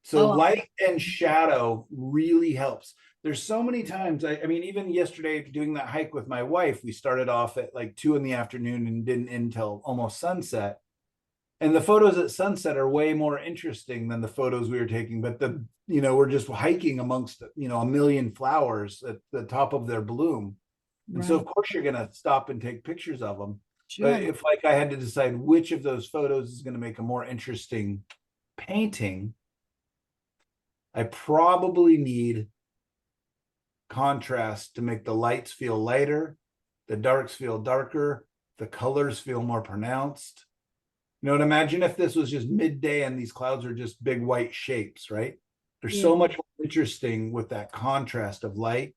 Speaker 1: So
Speaker 5: Oh,
Speaker 1: light and shadow really helps. There's so many times, I mean, even yesterday doing that hike with my wife, we started off at like 2 in the afternoon and didn't end till almost sunset. And the photos at sunset are way more interesting than the photos we were taking. But we're just hiking amongst, a million flowers at the top of their bloom. And so of course you're going to stop and take pictures of them.
Speaker 5: Sure.
Speaker 1: But if like I had to decide which of those photos is going to make a more interesting painting, I probably need contrast to make the lights feel lighter, the darks feel darker, the colors feel more pronounced. You know, and imagine if this was just midday and these clouds are just big white shapes, right? There's so much more interesting with that contrast of light,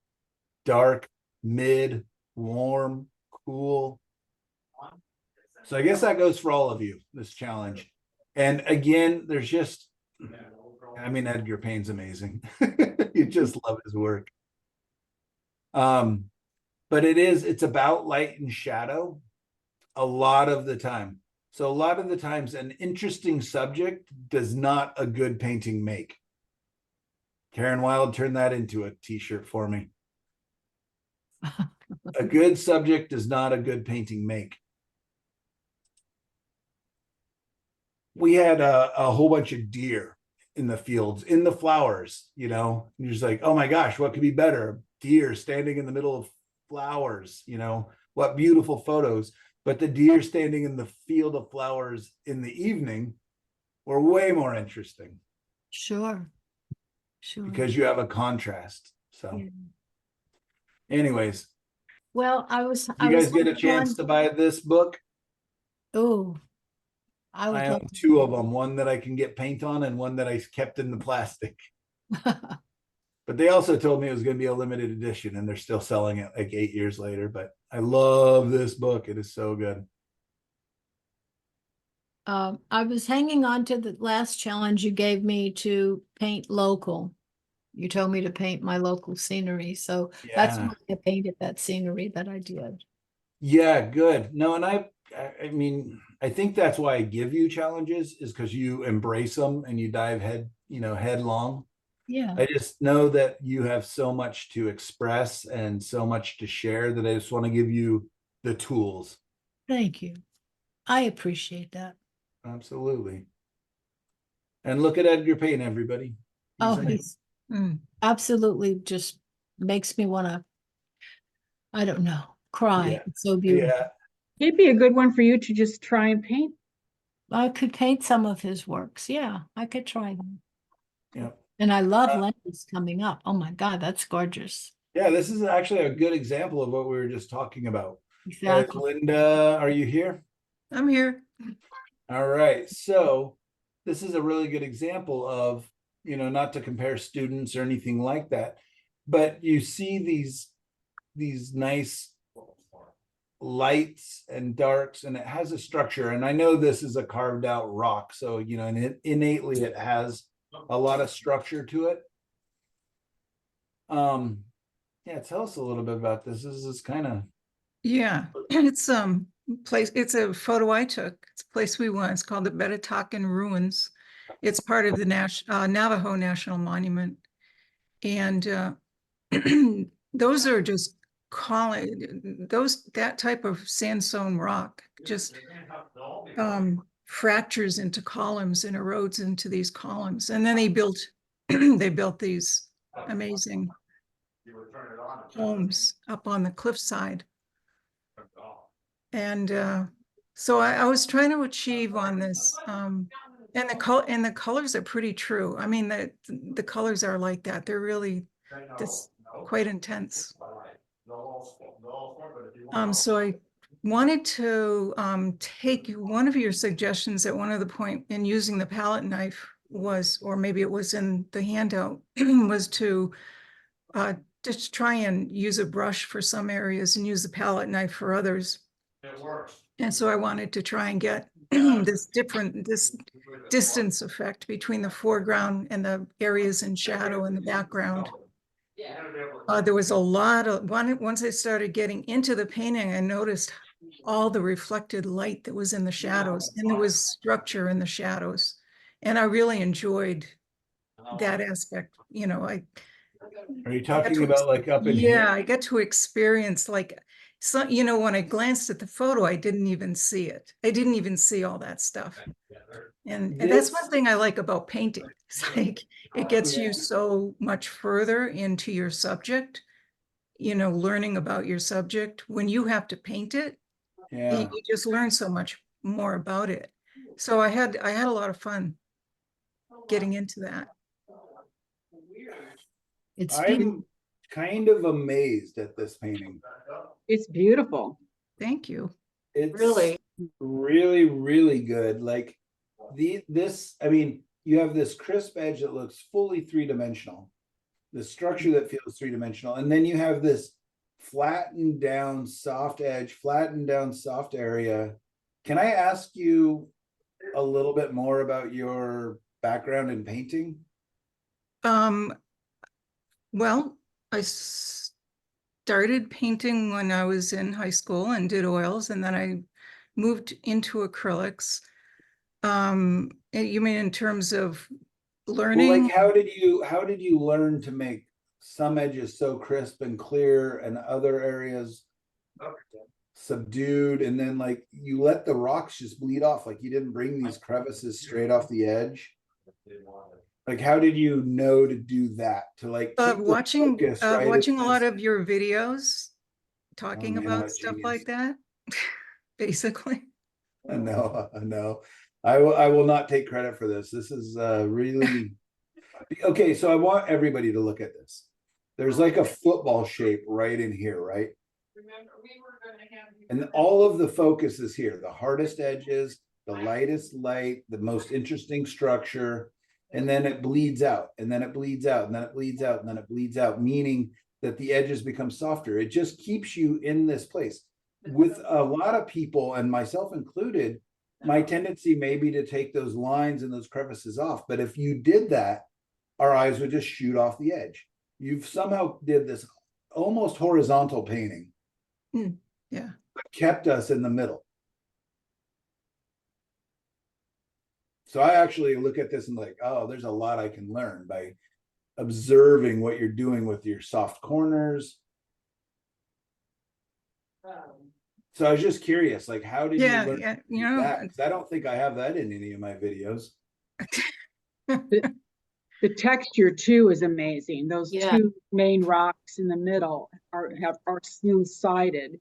Speaker 1: dark, mid, warm, cool. So I guess that goes for all of you, this challenge. And again, there's just, I mean, Edgar Payne's amazing. You just love his work. But it's about light and shadow a lot of the time. So a lot of the times an interesting subject does not a good painting make. Karen Wild, turn that into a t-shirt for me. A good subject does not a good painting make. We had a whole bunch of deer in the fields, in the flowers, you know, and you're just like, oh my gosh, what could be better? Deer standing in the middle of flowers, you know, what beautiful photos. But the deer standing in the field of flowers in the evening were way more interesting.
Speaker 5: Sure. Sure.
Speaker 1: Because you have a contrast. So anyways,
Speaker 5: well, I
Speaker 1: you guys get a chance to buy this book?
Speaker 5: Oh, I would
Speaker 1: I
Speaker 5: love
Speaker 1: own
Speaker 5: to.
Speaker 1: two of them, one that I can get paint on and one that I kept in the plastic. But they also told me it was going to be a limited edition and they're still selling it like 8 years later. But I love this book. It is so good.
Speaker 5: I was hanging on to the last challenge you gave me to paint local. You told me to paint my local scenery. So that's why I painted that scenery that I did.
Speaker 1: Yeah, good. No, and I mean, I think that's why I give you challenges is because you embrace them and you dive headlong.
Speaker 5: Yeah.
Speaker 1: I just know that you have so much to express and so much to share that I just want to give you the tools.
Speaker 5: Thank you. I appreciate that.
Speaker 1: Absolutely. And look at Edgar Payne, everybody.
Speaker 5: He's absolutely just makes me want to, I don't know, cry.
Speaker 1: Yeah.
Speaker 5: It's so beautiful.
Speaker 1: Yeah.
Speaker 6: It'd be a good one for you to just try and paint.
Speaker 5: I could paint some of his works. Yeah, I could try them.
Speaker 1: Yeah.
Speaker 5: And I love Lenny's coming up. Oh my God, that's gorgeous.
Speaker 1: Yeah, this is actually a good example of what we were just talking about.
Speaker 5: Exactly.
Speaker 1: Linda, are you here?
Speaker 10: I'm here.
Speaker 1: All right. So this is a really good example of, you know, not to compare students or anything like that, but you see these nice lights and darks, and it has a structure. And I know this is a carved out rock, so you know, and innately it has a lot of structure to it. Yeah, tell us a little bit about this. This is kind of
Speaker 10: It's place. It's a photo I took. It's a place we went. It's called the Betatacan Ruins. It's part of the Navajo National Monument, and those are just that type of sandstone rock just fractures into columns and erodes into these columns, and then they built these amazing homes up on the cliffside. And so I was trying to achieve on this, and the colors are pretty true. I mean, the colors are like that. They're really quite intense. So I wanted to take one of your suggestions at one of the point in using the palette knife was, or maybe it was in the handout, was to just try and use a brush for some areas and use the palette knife for others.
Speaker 1: it works.
Speaker 10: And so I wanted to try and get this distance effect between the foreground and the areas in shadow in the background. There was a lot of, once I started getting into the painting, I noticed all the reflected light that was in the shadows, and there was structure in the shadows. And I really enjoyed that aspect. You know,
Speaker 1: Are you talking about like up in
Speaker 10: yeah,
Speaker 1: here?
Speaker 10: I get to experience like, so, you know, when I glanced at the photo, I didn't even see it. I didn't even see all that stuff. And that's one thing I like about painting. It's like, it gets you so much further into your subject, you know, learning about your subject. When you have to paint it,
Speaker 1: Yeah.
Speaker 10: you just learn so much more about it. So I had a lot of fun. getting into that.
Speaker 5: It's
Speaker 1: I'm kind of amazed at this painting.
Speaker 6: It's beautiful.
Speaker 10: Thank you.
Speaker 1: It's
Speaker 7: Really?
Speaker 1: really, really good. Like I mean, you have this crisp edge that looks fully three-dimensional, the structure that feels three-dimensional, and then you have this flattened down soft edge, flattened down soft area. Can I ask you a little bit more about your background in painting?
Speaker 10: Well, I started painting when I was in high school and did oils, and then I moved into acrylics. You mean in terms of
Speaker 1: Well,
Speaker 10: learning?
Speaker 1: like how did you learn to make some edges so crisp and clear and other areas subdued, and then like you let the rocks just bleed off, like you didn't bring these crevices straight off the edge? Like how did you know to do that, to like keep the
Speaker 10: Watching
Speaker 1: focus right in
Speaker 10: watching a lot
Speaker 1: this?
Speaker 10: of your videos talking
Speaker 1: man,
Speaker 10: about
Speaker 1: what a
Speaker 10: stuff
Speaker 1: genius.
Speaker 10: like that, basically.
Speaker 1: No, I will not take credit for this. This is really okay. So I want everybody to look at this. There's like a football shape right in here, right? And all of the focus is here, the hardest edges, the lightest light, the most interesting structure, and then it bleeds out, and then it bleeds out, and then it bleeds out, and then it bleeds out, meaning that the edges become softer. It just keeps you in this place. With a lot of people, and myself included, my tendency may be to take those lines and those crevices off. But if you did that, our eyes would just shoot off the edge. You've somehow did this almost horizontal painting.
Speaker 10: Yeah.
Speaker 1: But kept us in the middle. So I actually look at this and like, oh, there's a lot I can learn by observing what you're doing with your soft corners. So I was just curious, like, how did you learn
Speaker 10: Yeah,
Speaker 1: to do that? 'Cause I don't think I have that in any of my videos.
Speaker 6: The texture too is amazing. Those
Speaker 5: Yeah.
Speaker 6: two main rocks in the middle are smooth-sided,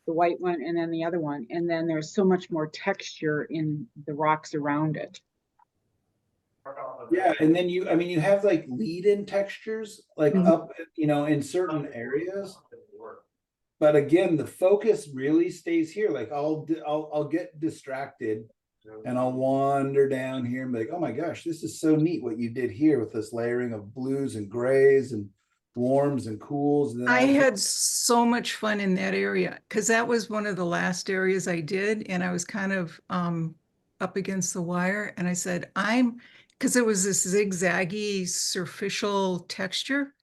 Speaker 6: the white one and then the other one. And then there's so much more texture in the rocks around it.
Speaker 1: Yeah, and then you have like lead-in textures, like up, in certain areas. But again, the focus really stays here. Like I'll get distracted and I'll wander down here and be like, oh my gosh, this is so neat what you did here with this layering of blues and grays and warms and cools. And then
Speaker 10: I had so much fun in that area because that was one of the last areas I did, and I was kind of up against the wire, and I said, because it was this zigzaggy superficial texture,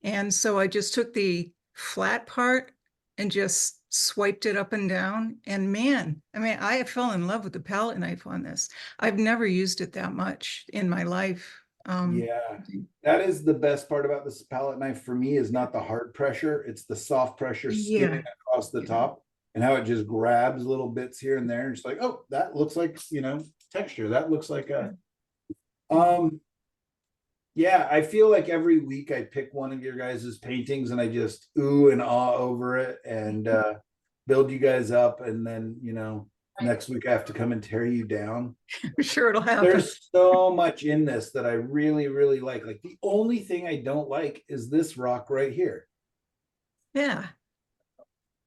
Speaker 10: and so I just took the flat part and just swiped it up and down, and man, I mean, I fell in love with the palette knife on this. I've never used it that much in my life.
Speaker 1: Yeah, that is the best part about this palette knife for me, is not the hard pressure, it's the soft pressure skimming across the top, and how it just grabs little bits here and there and just like, oh, that looks like texture, that looks like a yeah, I feel like every week I pick one of your guys' paintings and I just ooh and ah over it and build you guys up, and then next week I have to come and tear you down.
Speaker 10: I'm sure it'll happen.
Speaker 1: There's so much in this that I really, really like. Like the only thing I don't like is this rock right here.
Speaker 10: Yeah.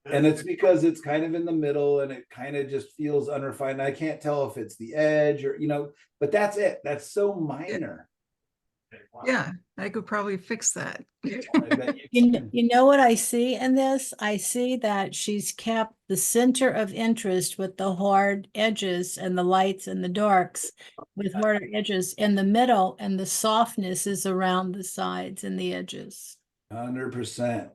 Speaker 1: And it's because it's kind of in the middle and it kind of just feels unrefined. I can't tell if it's the edge or, but that's it. That's so minor.
Speaker 10: Yeah, I could probably fix that.
Speaker 1: I bet you can.
Speaker 5: You know what I see in this? I see that she's kept the center of interest with the hard edges and the lights and the darks with harder edges in the middle, and the softness is around the sides and the edges.
Speaker 1: 100%.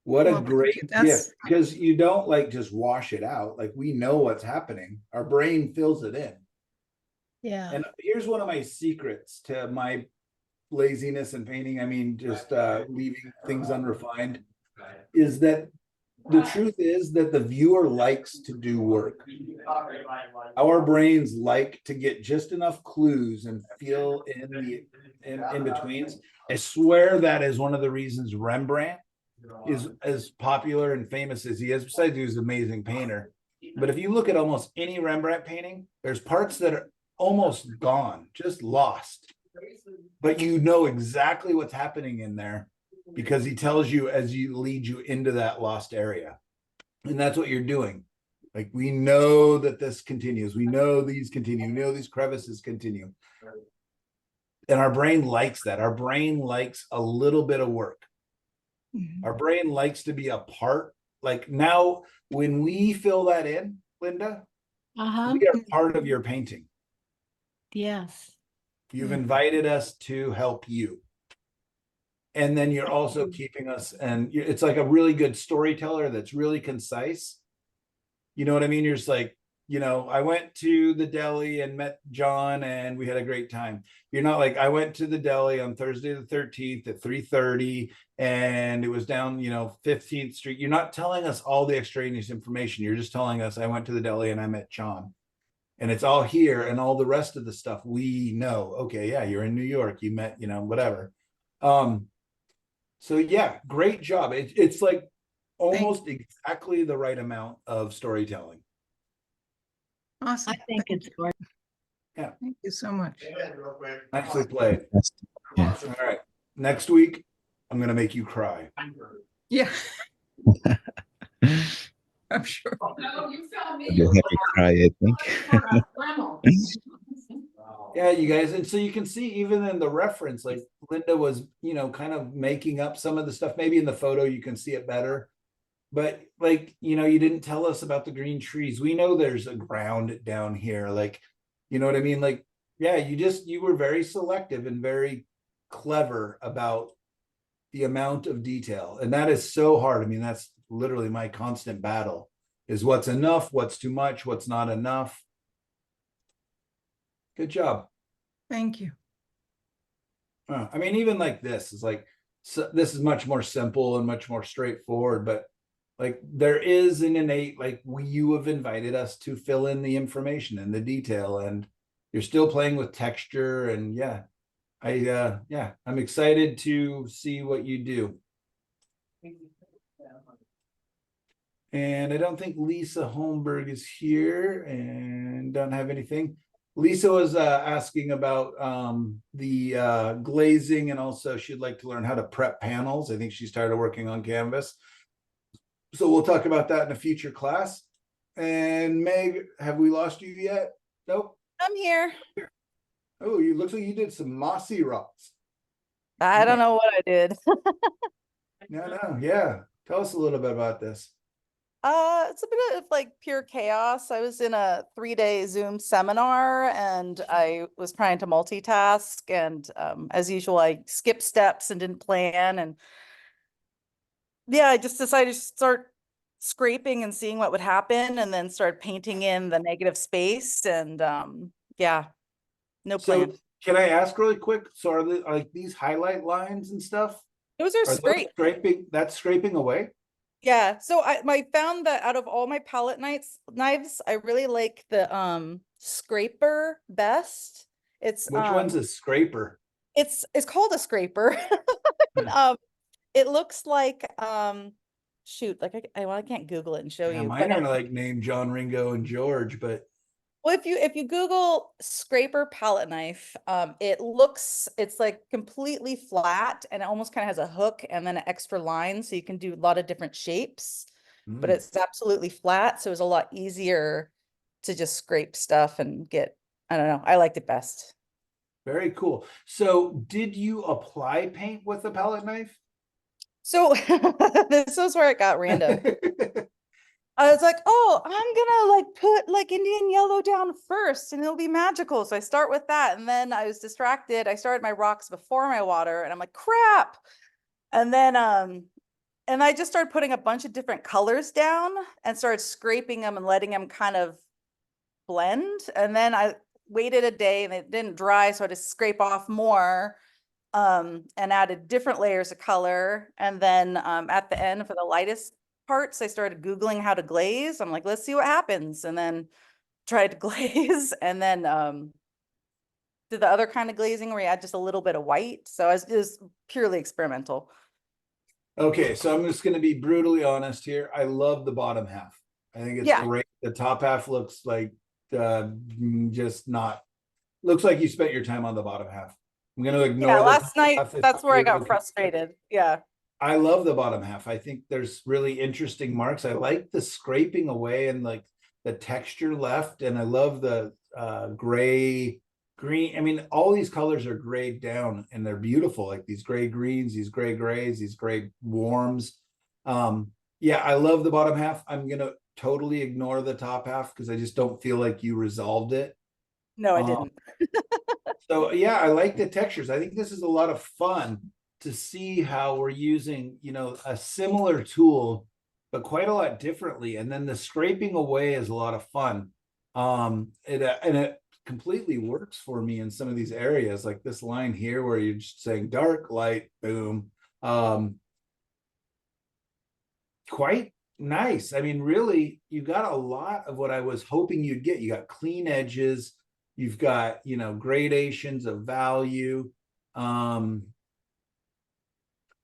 Speaker 1: What a
Speaker 10: Well,
Speaker 1: great
Speaker 10: that's-
Speaker 1: gift, because you don't like just wash it out. Like we know what's happening. Our brain fills it in.
Speaker 5: Yeah.
Speaker 1: And here's one of my secrets to my laziness in painting. I mean, just leaving things unrefined, is that the truth is that the viewer likes to do work. Our brains like to get just enough clues and feel in betweens. I swear that is one of the reasons Rembrandt is as popular and famous as he is, besides he was an amazing painter. But if you look at almost any Rembrandt painting, there's parts that almost gone, just lost. But you know exactly what's happening in there because he tells you as you lead you into that lost area. And that's what you're doing. Like, we know that this continues. We know these continue. We know these crevices continue. And our brain likes that. Our brain likes a little bit of work.
Speaker 10: Mhm.
Speaker 1: Our brain likes to be a part. Like, now, when we fill that in, Linda,
Speaker 5: Uh-huh.
Speaker 1: we are part of your painting.
Speaker 5: Yes.
Speaker 1: You've
Speaker 10: Yeah.
Speaker 1: invited us to help you. And then you're also keeping us, and it's like a really good storyteller that's really concise. You know what I mean? You're just like, I went to the deli and met John and we had a great time. You're not like, I went to the deli on Thursday the 13th at 3:30 and it was down, 15th Street. You're not telling us all the extraneous information. You're just telling us, I went to the deli and I met John. And it's all here, and all the rest of the stuff we know. Okay, yeah, you're in New York. You met, whatever. So yeah, great job. It's like almost exactly the right amount of storytelling.
Speaker 10: Awesome.
Speaker 5: I think it's great.
Speaker 1: Yeah,
Speaker 10: Thank you so much.
Speaker 1: nicely played.
Speaker 8: Yeah.
Speaker 1: All right, next week I'm gonna make you cry.
Speaker 10: Yeah. I'm sure.
Speaker 8: You'll have to cry, I think.
Speaker 1: Yeah, you guys, and so you can see even in the reference, like Linda was, kind of making up some of the stuff. Maybe in the photo you can see it better. But like, you didn't tell us about the green trees. We know there's a ground down here. Like, you know what I mean? Like, yeah, you were very selective and very clever about the amount of detail. And that is so hard. I mean, that's literally my constant battle, is what's enough, what's too much, what's not enough. Good job.
Speaker 10: Thank you.
Speaker 1: I mean, even like this is like, so this is much more simple and much more straightforward, but like there is an innate, like you have invited us to fill in the information and the detail, and you're still playing with texture. And yeah, I'm excited to see what you do. And I don't think Lisa Holmberg is here and don't have anything. Lisa was asking about the glazing, and also she'd like to learn how to prep panels. I think she started working on canvas. So we'll talk about that in a future class. And Meg, have we lost you yet? Nope.
Speaker 4: I'm here.
Speaker 1: Oh, you looks like you did some mossy rocks.
Speaker 4: I don't know what I did.
Speaker 1: No, yeah. Tell us a little bit about this.
Speaker 4: It's a bit of like pure chaos. I was in a 3-day Zoom seminar and I was trying to multitask, and as usual, I skipped steps and didn't plan. And yeah, I just decided to start scraping and seeing what would happen, and then start painting in the negative space. And yeah, no plan.
Speaker 1: So can I ask really quick? So are like these highlight lines and stuff?
Speaker 4: Those are scraping.
Speaker 1: That's scraping away?
Speaker 4: Yeah, so I found that out of all my palette knives, I really like the scraper best. It's
Speaker 1: Which one's a scraper?
Speaker 4: it's called a scraper. It looks like shoot, like I can't Google it and show
Speaker 1: Yeah,
Speaker 4: you.
Speaker 1: mine
Speaker 4: But
Speaker 1: are like named John, Ringo, and George, but
Speaker 4: well, if you Google scraper palette knife, it's like completely flat, and it almost kind of has a hook and then an extra line, so you can do a lot of different shapes. But it's absolutely flat, so it's a lot easier to just scrape stuff and get. I don't know. I liked it best.
Speaker 1: very cool. So did you apply paint with a palette knife?
Speaker 4: So this is where it got random. I was like, oh, I'm gonna like put like Indian yellow down first and it'll be magical. So I start with that. And then I was distracted. I started my rocks before my water and I'm like, crap. And then and I just started putting a bunch of different colors down and started scraping them and letting them kind of blend. And then I waited a day and it didn't dry. So I just scrape off more and added different layers of color. And then at the end for the lightest parts, I started Googling how to glaze. I'm like, let's see what happens. And then tried to glaze, and then did the other kind of glazing where you add just a little bit of white. So it was purely experimental.
Speaker 1: Okay, so I'm just going to be brutally honest here. I love the bottom half. I think it's great. The top half looks like just not looks like you spent your time on the bottom half. I'm going to ignore
Speaker 4: Yeah,
Speaker 1: the
Speaker 4: last
Speaker 1: top
Speaker 4: night,
Speaker 1: half if
Speaker 4: that's where I
Speaker 1: you're
Speaker 4: got
Speaker 1: looking-
Speaker 4: frustrated. Yeah.
Speaker 1: I love the bottom half. I think there's really interesting marks. I like the scraping away and like the texture left, and I love the gray, green. I mean, all these colors are grayed down and they're beautiful, like these gray greens, these gray grays, these gray warms. Yeah, I love the bottom half. I'm gonna totally ignore the top half because I just don't feel like you resolved it.
Speaker 4: No, I
Speaker 1: Um,
Speaker 4: didn't.
Speaker 1: So yeah, I like the textures. I think this is a lot of fun to see how we're using, you know, a similar tool, but quite a lot differently. And then the scraping away is a lot of fun. And it completely works for me in some of these areas, like this line here where you're just saying dark, light, boom. Quite nice. I mean, really, you got a lot of what I was hoping you'd get. You got clean edges. You've got, you know, gradations of value.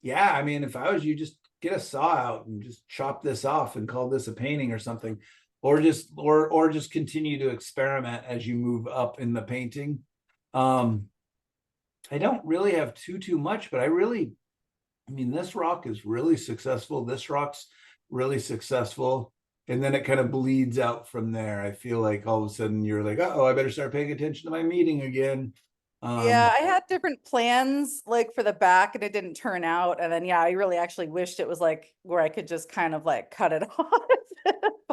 Speaker 1: Yeah, I mean, if I was you, just get a saw out and just chop this off and call this a painting or something, or just continue to experiment as you move up in the painting. I don't really have too much, but I mean, this rock is really successful. This rock's really successful. And then it kind of bleeds out from there. I feel like all of a sudden you're like, oh, I better start paying attention to my meeting again.
Speaker 4: Yeah, I had different plans like for the back and it didn't turn out. And then, yeah, I really actually wished it was like where I could just kind of like cut it off.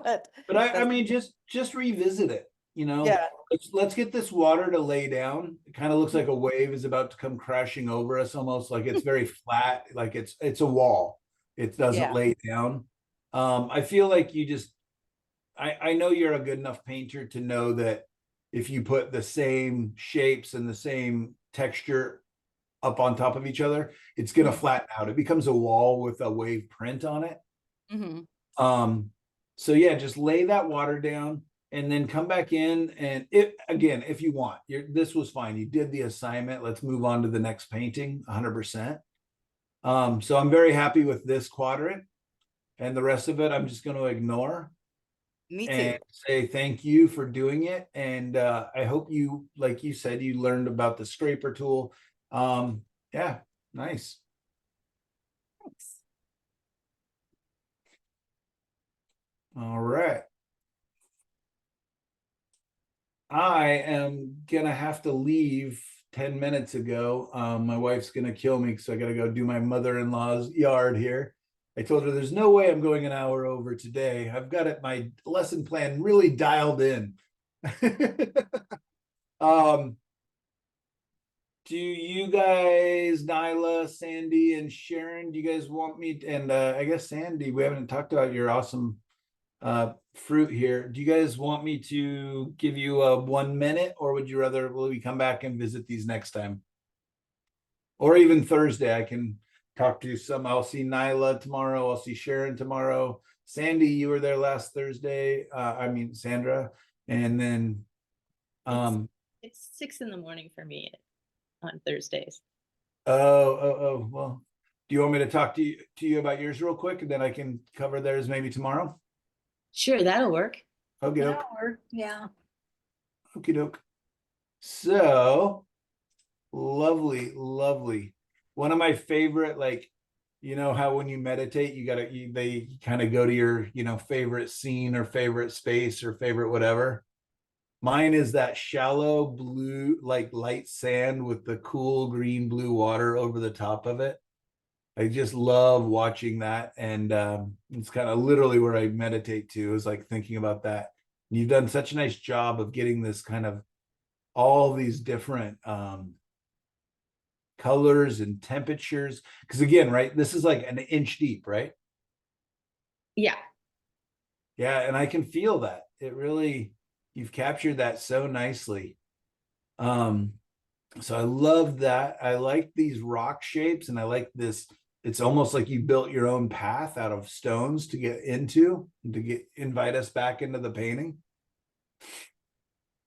Speaker 4: But
Speaker 1: I mean, just revisit it, you know.
Speaker 4: yeah,
Speaker 1: Let's get this water to lay down. It kind of looks like a wave is about to come crashing over us, almost like it's very flat, like it's a wall. It doesn't
Speaker 4: Yeah.
Speaker 1: lay down. I feel like you just I know you're a good enough painter to know that if you put the same shapes and the same texture up on top of each other, it's gonna flatten out. It becomes a wall with a wave print on it.
Speaker 4: mhm.
Speaker 1: So yeah, just lay that water down and then come back in. And if you want, this was fine. You did the assignment. Let's move on to the next painting 100%. So I'm very happy with this quadrant, and the rest of it, I'm just going to ignore
Speaker 4: Me too.
Speaker 1: and say thank you for doing it. And I hope you, like you said, you learned about the scraper tool. Yeah, nice.
Speaker 4: Thanks.
Speaker 1: All right. I am gonna have to leave 10 minutes ago. My wife's gonna kill me, so I gotta go do my mother-in-law's yard here. I told her there's no way I'm going an hour over today. I've got my lesson plan really dialed in. Do you guys, Nyla, Sandy, and Sharon, do you guys want me and I guess Sandy, we haven't talked about your awesome fruit here. Do you guys want me to give you a 1 minute, or would you rather will we come back and visit these next time? Or even Thursday, I can talk to some. I'll see Nyla tomorrow. I'll see Sharon tomorrow. Sandy, you were there last Thursday. I mean Sandra, and then
Speaker 11: It's 6 in the morning for me on Thursdays.
Speaker 1: well, do you want me to talk to you about yours real quick, and then I can cover theirs maybe tomorrow?
Speaker 11: Sure, that'll work.
Speaker 1: Okay.
Speaker 5: That'll work, yeah.
Speaker 1: Okie doke. So lovely, lovely. One of my favorite, like, you know how when you meditate, they kind of go to your, you know, favorite scene or favorite space or favorite whatever. Mine is that shallow blue, like light sand with the cool green blue water over the top of it. I just love watching that. And it's kind of literally where I meditate too, is like thinking about that. And you've done such a nice job of getting this kind of all these different colors and temperatures. Because again, right, this is like an inch deep, right?
Speaker 11: Yeah.
Speaker 1: Yeah, and I can feel that. It really, you've captured that so nicely. So I love that. I like these rock shapes, and I like this. It's almost like you built your own path out of stones to get into, and to invite us back into the painting.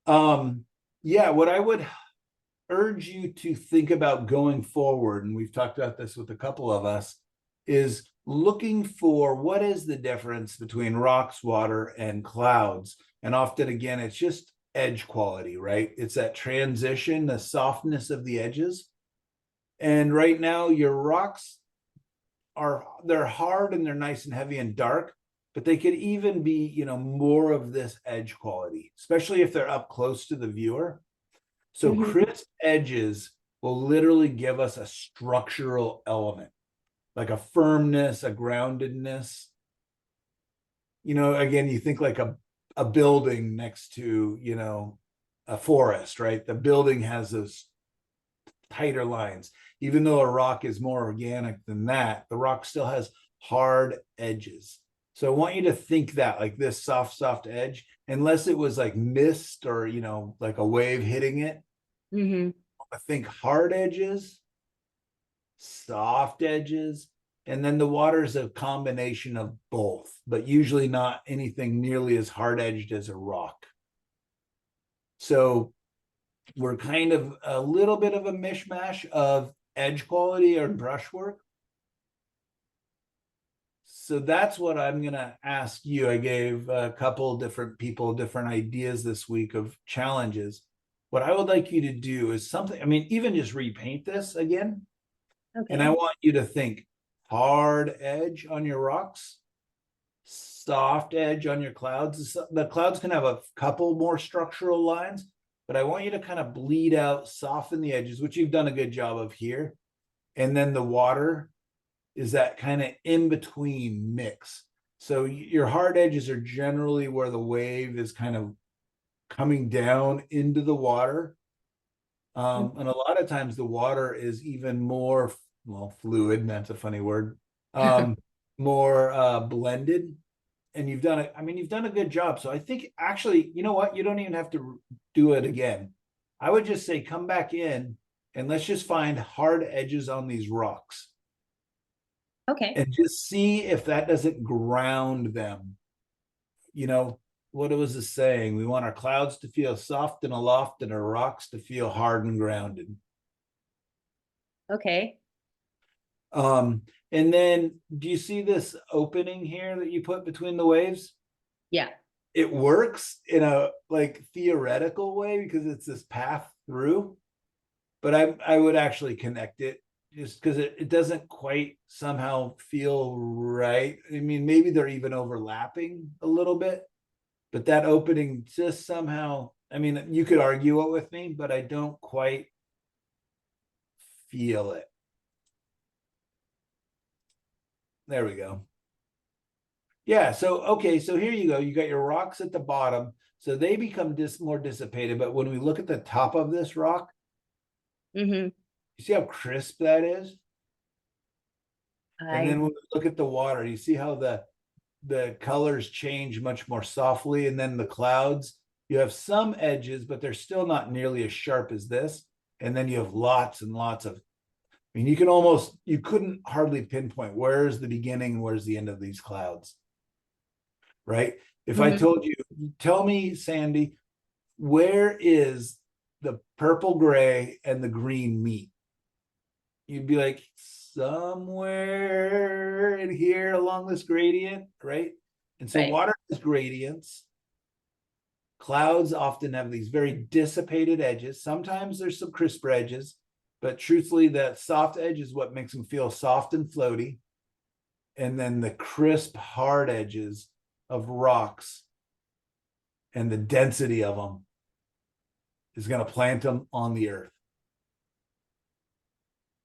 Speaker 1: Yeah, what I would urge you to think about going forward, and we've talked about this with a couple of us, is looking for what is the difference between rocks, water, and clouds. And often, again, it's just edge quality, right? It's that transition, the softness of the edges. And right now your rocks they're hard and they're nice and heavy and dark, but they could even be, you know, more of this edge quality, especially if they're up close to the viewer. So crisp edges will literally give us a structural element, like a firmness, a groundedness. You know, again, you think like a building next to, you know, a forest, right? The building has those tighter lines. Even though a rock is more organic than that, the rock still has hard edges. So I want you to think that like this soft edge, unless it was like mist or, you know, like a wave hitting it. I think hard edges, soft edges, and then the water is a combination of both, but usually not anything nearly as hard edged as a rock. So we're kind of a little bit of a mishmash of edge quality or brushwork. So that's what I'm going to ask you. I gave a couple different people different ideas this week of challenges. What I would like you to do is something, I mean, even just repaint this again.
Speaker 11: Okay.
Speaker 1: And I want you to think hard edge on your rocks, soft edge on your clouds. The clouds can have a couple more structural lines, but I want you to kind of bleed out, soften the edges, which you've done a good job of here. And then the water is that kind of in between mix. So your hard edges are generally where the wave is kind of coming down into the water. And a lot of times the water is even more, well, fluid, that's a funny word, more blended. And you've done it. I mean, you've done a good job. So I think actually, you know what? You don't even have to do it again. I would just say, come back in and let's just find hard edges on these rocks.
Speaker 11: Okay.
Speaker 1: And just see if that doesn't ground them. You know, what was the saying? We want our clouds to feel soft and aloft and our rocks to feel hard and grounded.
Speaker 11: Okay.
Speaker 1: And then do you see this opening here that you put between the waves?
Speaker 11: Yeah.
Speaker 1: It works in a like theoretical way because it's this path through, but I would actually connect it just because it doesn't quite somehow feel right. I mean, maybe they're even overlapping a little bit, but that opening just somehow, I mean, you could argue it with me, but I don't quite feel it. There we go. Yeah, so, okay, so here you go. You got your rocks at the bottom. So they become more dissipated. But when we look at the top of this rock, you see how crisp that is? And then when we look at the water, you see how the colors change much more softly. And then the clouds, you have some edges, but they're still not nearly as sharp as this. And then you have lots and lots of, I mean, you couldn't hardly pinpoint where's the beginning, where's the end of these clouds, right? If I told you, tell me, Sandy, where is the purple gray and the green meet? You'd be like, somewhere in here along this gradient, right? And so water is gradients. Clouds often have these very dissipated edges. Sometimes there's some crisper edges, but truthfully, that soft edge is what makes them feel soft and floaty. And then the crisp, hard edges of rocks and the density of them is going to plant them on the earth.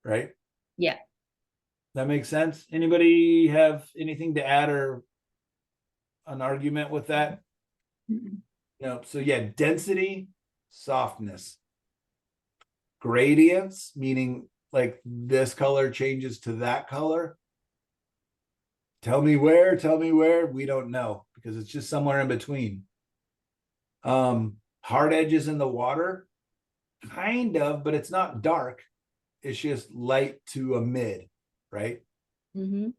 Speaker 1: Right?
Speaker 11: Yeah.
Speaker 1: That makes sense? Anybody have anything to add or an argument with that? No. So yeah, density, softness. Gradients, meaning like this color changes to that color. Tell me where, we don't know because it's just somewhere in between. Hard edges in the water, kind of, but it's not dark. It's just light to a mid, right? And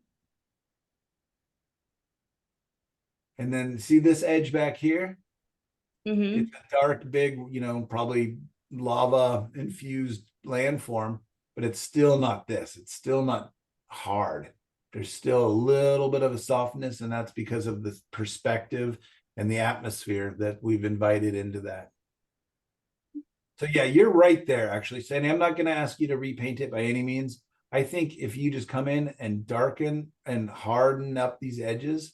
Speaker 1: then see this edge back here? It's a dark, big, you know, probably lava infused landform, but it's still not this. It's still not hard. There's still a little bit of a softness, and that's because of the perspective and the atmosphere that we've invited into that. So yeah, you're right there, actually, Sandy. I'm not going to ask you to repaint it by any means. I think if you just come in and darken and harden up these edges,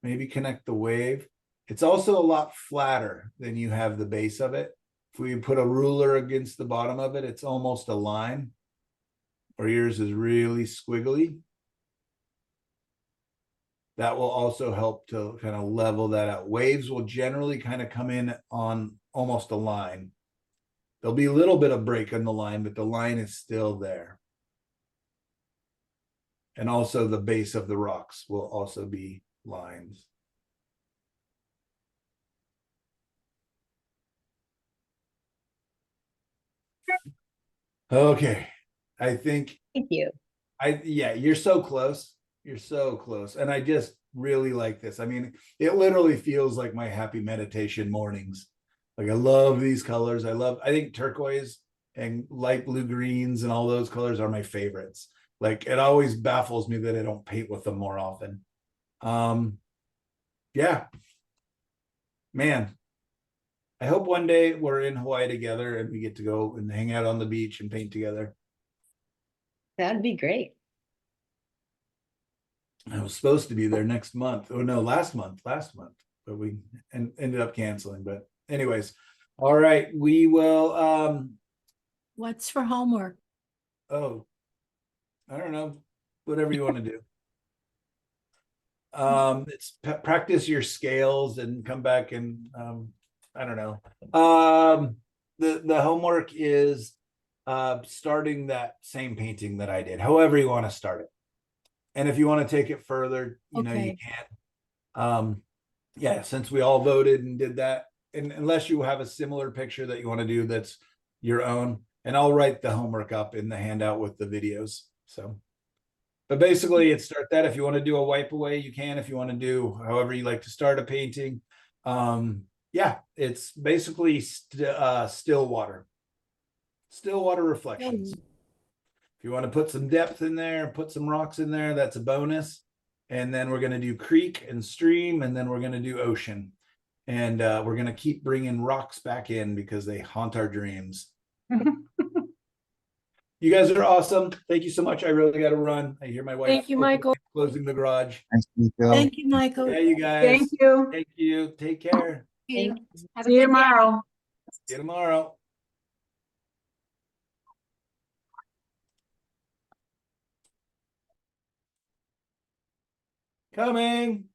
Speaker 1: maybe connect the wave. It's also a lot flatter than you have the base of it. If we put a ruler against the bottom of it, it's almost a line. Or yours is really squiggly. That will also help to kind of level that out. Waves will generally kind of come in on almost a line. There'll be a little bit of break on the line, but the line is still there. And also the base of the rocks will also be lines. Okay, I think
Speaker 11: Thank you.
Speaker 1: yeah, you're so close. You're so close. And I just really like this. I mean, it literally feels like my happy meditation mornings. Like I love these colors. I think turquoise and light blue greens and all those colors are my favorites. Like it always baffles me that I don't paint with them more often. Yeah. Man, I hope one day we're in Hawaii together and we get to go and hang out on the beach and paint together.
Speaker 11: That'd be great.
Speaker 1: I was supposed to be there next month. Oh no, last month, but we ended up canceling. But anyways, all right, we will
Speaker 5: What's for homework?
Speaker 1: oh, I don't know, whatever you want to do. It's practice your scales and come back and I don't know. The homework is starting that same painting that I did, however you want to start it. And if you want to take it further, you know, you
Speaker 5: Okay.
Speaker 1: can. Yeah, since we all voted and did that, and unless you have a similar picture that you want to do that's your own, and I'll write the homework up in the handout with the videos. So, but basically it's start that. If you want to do a wipe away, you can. If you want to do however you like to start a painting. Yeah, it's basically still water reflections. If you want to put some depth in there, put some rocks in there, that's a bonus. And then we're going to do creek and stream, and then we're going to do ocean. And we're going to keep bringing rocks back in because they haunt our dreams. You guys are awesome. Thank you so much. I really got to run. I hear my wife.
Speaker 7: Thank you, Michael.
Speaker 1: Closing the garage.
Speaker 8: Thanks, Nico.
Speaker 5: Thank you, Michael.
Speaker 1: Yeah, you guys.
Speaker 6: Thank you.
Speaker 1: Thank you. Take care.
Speaker 11: Thank you. Have a
Speaker 6: See you
Speaker 11: good day.
Speaker 6: tomorrow.
Speaker 1: See you tomorrow. Coming.